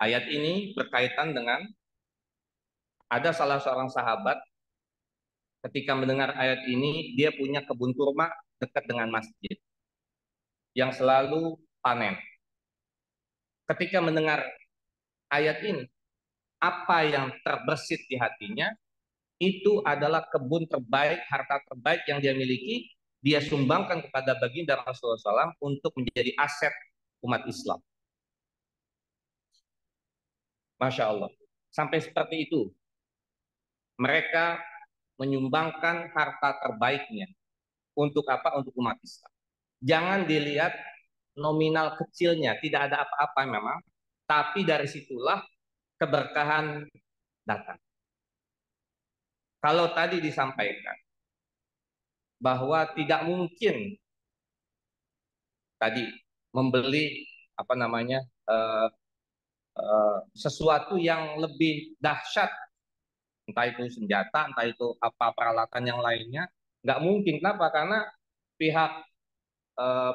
Ayat ini berkaitan dengan ada salah seorang sahabat ketika mendengar ayat ini, dia punya kebun kurma dekat dengan masjid yang selalu panen. Ketika mendengar ayat ini, apa yang terbersit di hatinya itu adalah kebun terbaik, harta terbaik yang dia miliki, dia sumbangkan kepada baginda Rasulullah SAW untuk menjadi aset umat Islam. Masya Allah. Sampai seperti itu. Mereka menyumbangkan harta terbaiknya. Untuk apa? Untuk umat Islam. Jangan dilihat nominal kecilnya, tidak ada apa-apa memang. Tapi dari situlah keberkahan datang. Kalau tadi disampaikan bahwa tidak mungkin tadi membeli sesuatu yang lebih dahsyat, entah itu senjata, entah itu apa peralatan yang lainnya, nggak mungkin. Kenapa? Karena pihak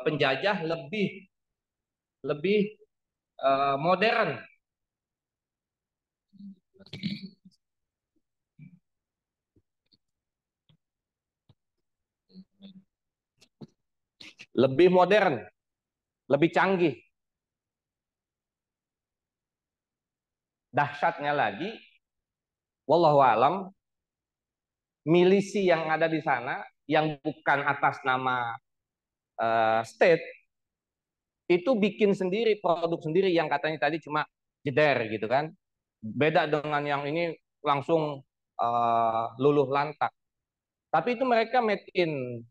penjajah lebih modern, lebih canggih. Dahsyatnya lagi, wallahu alam, milisi yang ada di sana yang bukan atas nama state itu bikin sendiri, produk sendiri yang katanya tadi cuma jeder gitu kan. Beda dengan yang ini langsung luluh lantak. Tapi itu mereka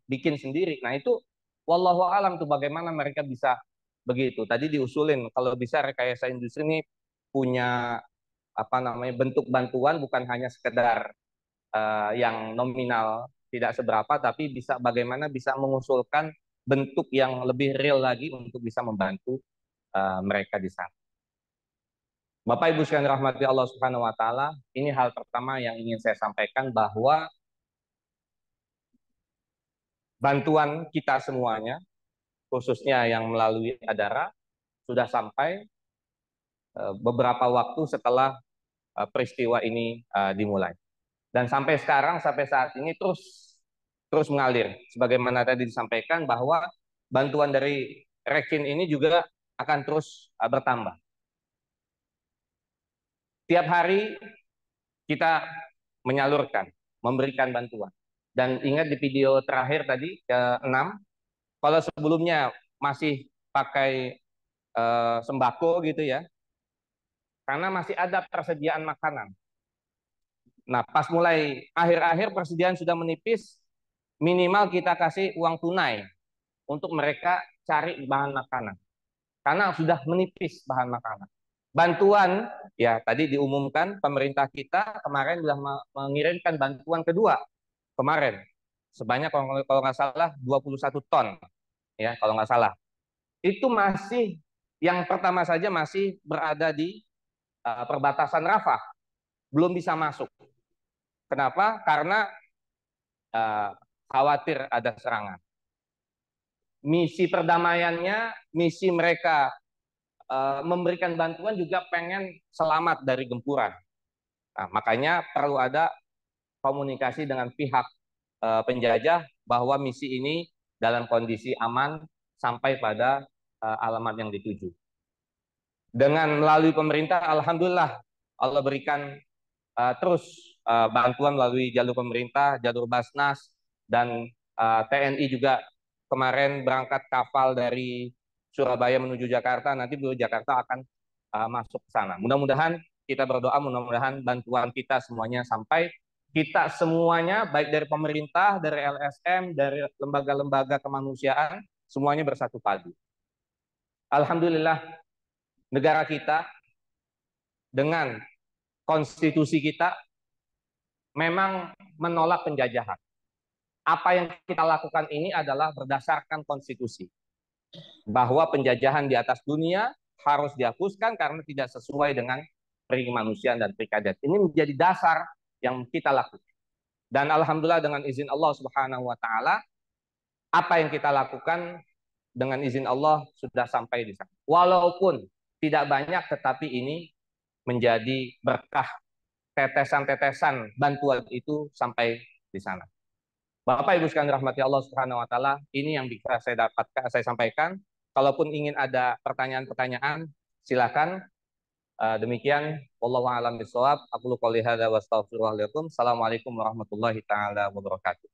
bikin sendiri. Nah itu wallahu alam tuh bagaimana mereka bisa begitu. Tadi diusulin kalau bisa rekayasa industri ini punya bentuk bantuan, bukan hanya sekedar yang nominal tidak seberapa, tapi bagaimana bisa mengusulkan bentuk yang lebih real lagi untuk bisa membantu mereka di sana. Bapak Ibu sekalian rahmati Allah Subhanahu wa taala, ini hal pertama yang ingin saya sampaikan, bahwa bantuan kita semuanya, khususnya yang melalui Adara, sudah sampai beberapa waktu setelah peristiwa ini dimulai. Dan sampai sekarang, sampai saat ini terus mengalir. Sebagaimana tadi disampaikan bahwa bantuan dari Rekin ini juga akan terus bertambah. Tiap hari kita menyalurkan, memberikan bantuan. Dan ingat di video terakhir tadi, ke-6, kalau sebelumnya masih pakai sembako gitu ya, karena masih ada persediaan makanan. Nah, pas mulai akhir-akhir persediaan sudah menipis, minimal kita kasih uang tunai untuk mereka cari bahan makanan. Karena sudah menipis bahan makanan. Bantuan, ya tadi diumumkan pemerintah kita kemarin sudah mengirimkan bantuan kedua kemarin. Sebanyak kalau nggak salah 21 ton, ya kalau nggak salah. Itu masih, yang pertama saja masih berada di perbatasan Rafah, belum bisa masuk. Kenapa? Karena khawatir ada serangan. Misi perdamaiannya, misi mereka memberikan bantuan juga pengen selamat dari gempuran. Nah, makanya perlu ada komunikasi dengan pihak penjajah bahwa misi ini dalam kondisi aman sampai pada alamat yang dituju. Dengan melalui pemerintah, alhamdulillah Allah berikan terus bantuan melalui jalur pemerintah, jalur Basnas, dan TNI juga kemarin berangkat kapal dari Surabaya menuju Jakarta, nanti beliau Jakarta akan masuk ke sana. Mudah-mudahan kita berdoa, mudah-mudahan bantuan kita semuanya sampai, kita semuanya, baik dari pemerintah, dari LSM, dari lembaga-lembaga kemanusiaan, semuanya bersatu padu. Alhamdulillah, negara kita dengan konstitusi kita memang menolak penjajahan. Apa yang kita lakukan ini adalah berdasarkan konstitusi. Bahwa penjajahan di atas dunia harus dihapuskan karena tidak sesuai dengan kemanusiaan dan perikadat. Ini menjadi dasar yang kita lakukan. Dan alhamdulillah dengan izin Allah Subhanahu wa taala, apa yang kita lakukan dengan izin Allah sudah sampai di sana. Walaupun tidak banyak, tetapi ini menjadi berkah, tetesan-tetesan bantuan itu sampai di sana. Bapak Ibu sekalian rahmati Allah Subhanahu wa taala, ini yang bisa saya sampaikan. Kalaupun ingin ada pertanyaan-pertanyaan, silakan. Demikian, wallahu a'lam bishawab. Aku qouli hadza wa astaghfirullah lakum. Assalamualaikum warahmatullahi taala wabarakatuh.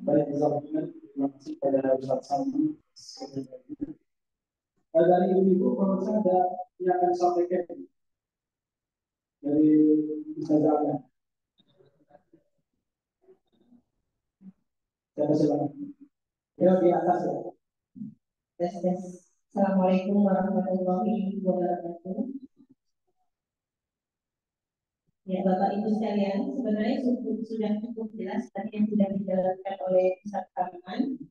Baik, terima kasih pada Ustaz Sami. Dari ibu-ibu, kalau saya ada yang akan disampaikan dari Ustazahnya. Saya silakan. Ya, di atas ya. Assalamualaikum warahmatullahi wabarakatuh. Ya, Bapak Ibu sekalian, sebenarnya sudah cukup jelas tadi yang sudah dijelaskan oleh Ustaz Karman.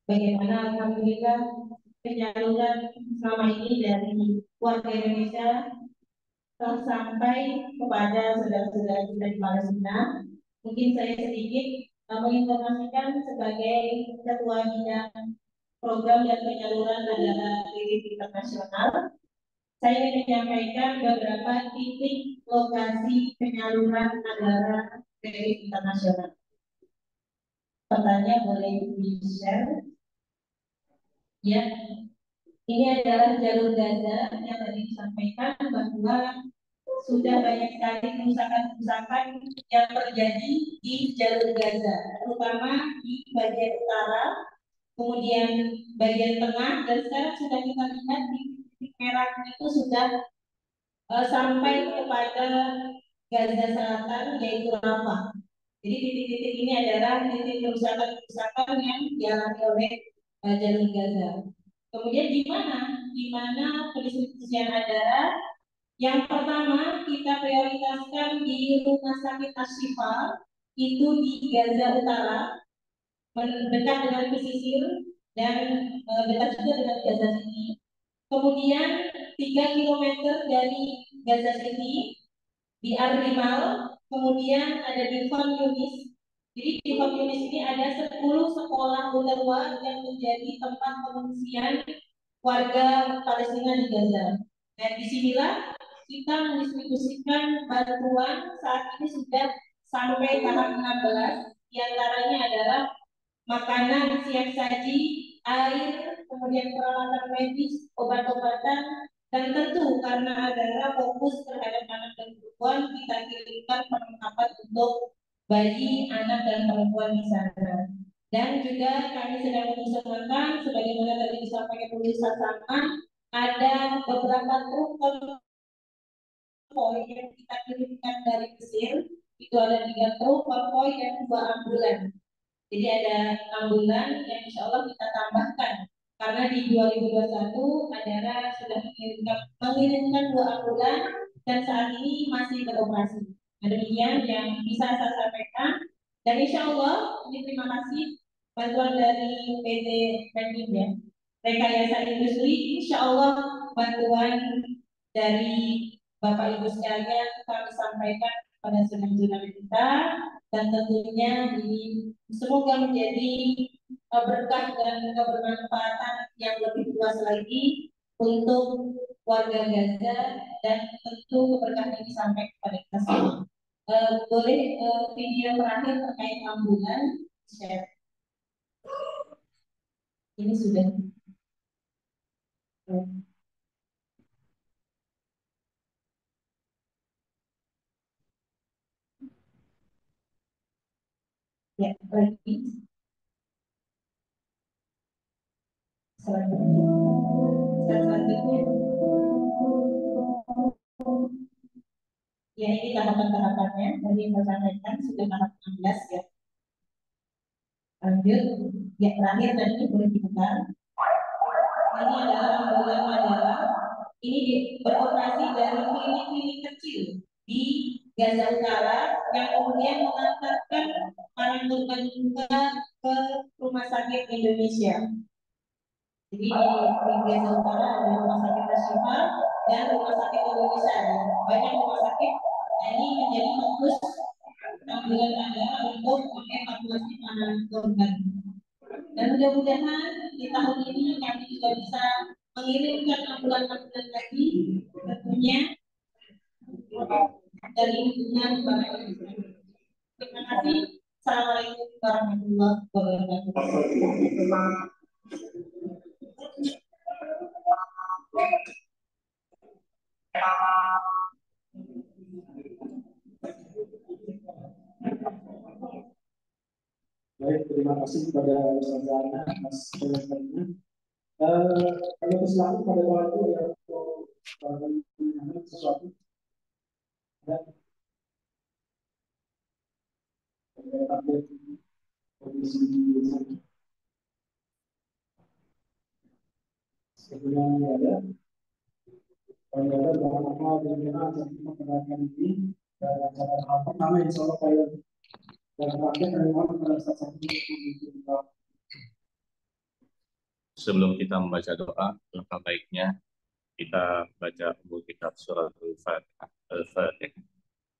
Bagaimana alhamdulillah penyaluran selama ini dari warga Indonesia telah sampai kepada saudara-saudara kita di Palestina. Mungkin saya sedikit menginformasikan sebagai Ketua Bidang Program dan Penyaluran Dana Relief Internasional. Saya ingin menyampaikan beberapa titik lokasi penyaluran anggaran relief internasional. Pertanyaan boleh di-share. Ya, ini adalah jalur Gaza yang tadi disampaikan bahwa sudah banyak sekali kerusakan-kerusakan yang terjadi di jalur Gaza, terutama di bagian utara, kemudian bagian tengah, dan sekarang sudah kita lihat di titik merah itu sudah sampai kepada Gaza Selatan, yaitu Rafah. Jadi titik-titik ini adalah titik kerusakan-kerusakan yang dialami oleh jalur Gaza. Kemudian di mana pendistribusian anggaran? Yang pertama kita prioritaskan di Rumah Sakit Asy-Syifa, itu di Gaza Utara, dekat dengan pesisir dan dekat juga dengan Gaza City. Kemudian 3 km dari Gaza City di Ar-Rimal, kemudian ada di Khan Yunis. Jadi di Khan Yunis ini ada 10 sekolah UNRWA yang menjadi tempat pengungsian warga Palestina di Gaza. Dan disinilah kita mendistribusikan bantuan saat ini sudah sampai tahap 16, diantaranya adalah makanan siap saji, air, kemudian peralatan medis, obat-obatan, dan tentu karena adalah fokus terhadap anak dan perempuan, kita kirimkan perlengkapan untuk bayi, anak, dan perempuan di sana. Dan juga kami sedang mengusahakan, sebagaimana tadi disampaikan oleh Ustaz Salman, ada beberapa truk konvoy yang kita kirimkan dari Mesir. Itu ada 3 truk konvoy dan 2 ambulan. Jadi ada ambulan yang insya Allah kita tambahkan. Karena di 2021 adalah sudah mengirimkan 2 ambulan dan saat ini masih beroperasi. Demikian yang bisa saya sampaikan. Dan insya Allah, ini terima kasih bantuan dari PT Banking ya. Rekayasa Industri, insya Allah bantuan dari Bapak Ibu sekalian kami sampaikan pada saudara-saudara kita, dan tentunya ini semoga menjadi berkah dan kebermanfaatan yang lebih luas lagi untuk warga Gaza, dan tentu keberkahan ini sampai kepada kita semua. Boleh video terakhir terkait ambulan share. Ini sudah. Ya, lagi. Selanjutnya. Ya, ini tahapan-tahapannya. Tadi yang saya sampaikan sudah tahap 16 ya. Lanjut. Ya, terakhir tadi boleh dibuka. Ini adalah ambulan Madara. Ini beroperasi dari klinik-klinik kecil di Gaza Utara yang kemudian mengantarkan para korban juga ke Rumah Sakit Indonesia. Jadi di Gaza Utara ada Rumah Sakit Ashifa dan Rumah Sakit Indonesia. Banyak rumah sakit. Nah, ini menjadi fokus ambulan Madara untuk mengevakuasi para korban. Dan mudah-mudahan di tahun ini kami juga bisa mengirimkan ambulan-ambulan lagi, tentunya dari dukungan para Islam. Terima kasih. Assalamualaikum warahmatullahi wabarakatuh. Baik, terima kasih kepada Ustaz Zana atas penyampaiannya. Kalau selalu pada waktu yang untuk sesuatu dan update kondisi sebelum ada dalam hal dengan kita perhatikan ini dan acara hal pertama insya Allah pada dan terakhir kami mohon pada saat ini. Sebelum kita membaca doa, langkah baiknya kita baca dulu kitab surat Al-Fatihah. Al-Fatihah.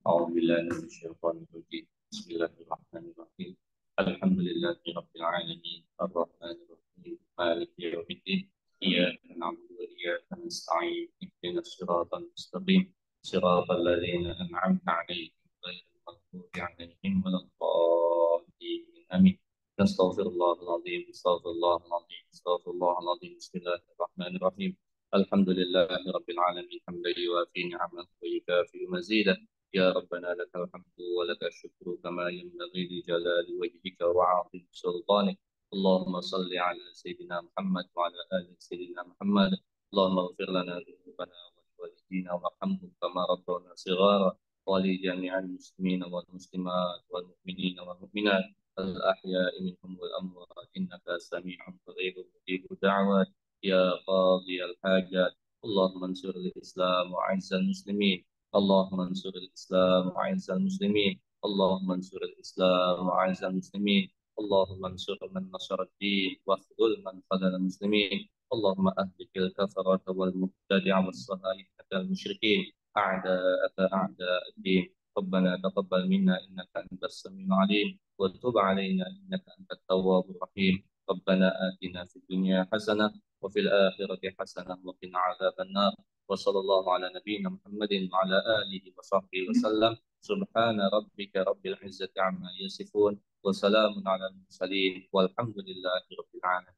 A'udzubillahi minasyaitonir rajim. Bismillahirrahmanirrahim. Alhamdulillahi rabbil alamin. Arrahmanir rahim. Maliki yaumiddin. Iyyaka na'budu wa iyyaka nasta'in. Ihdinas siratal mustaqim. Siratal ladzina an'amta 'alaihim ghairil maghdubi 'alaihim waladdallin. Amin. نستغفر الله العظيم استغفر الله العظيم استغفر الله العظيم بسم الله الرحمن الرحيم الحمد لله رب العالمين حمدا يوافي نعمه ويكافئ مزيدا يا ربنا لك الحمد ولك الشكر كما ينبغي لجلال وجهك وعظيم سلطانك اللهم صل على سيدنا محمد وعلى ال سيدنا محمد اللهم اغفر لنا ذنوبنا ولوالدينا وارحمهم كما ربونا صغارا ولجميع المسلمين والمسلمات والمؤمنين والمؤمنات الأحياء منهم والأموات إنك سميع قريب مجيب الدعوات يا قاضي الحاجات اللهم انصر الإسلام وأعز المسلمين اللهم انصر الإسلام وأعز المسلمين اللهم انصر الإسلام وأعز المسلمين اللهم انصر من نصر الدين واخذل من خذل المسلمين اللهم أهلك الكفرة والمبتدع والصهاينة المشركين أعداءك أعداء الدين ربنا تقبل منا إنك أنت السميع العليم وتب علينا إنك أنت التواب الرحيم ربنا آتنا في الدنيا حسنة وفي الآخرة حسنة وقنا عذاب النار وصلى الله على نبينا محمد وعلى آله وصحبه وسلم سبحان ربك رب العزة عما يصفون Wassalamun ala mursalin walhamdulillahi rabbil alamin.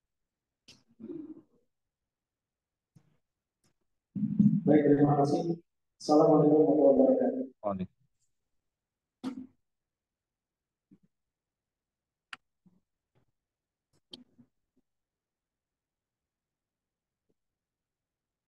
Baik, terima kasih. Assalamualaikum warahmatullahi wabarakatuh.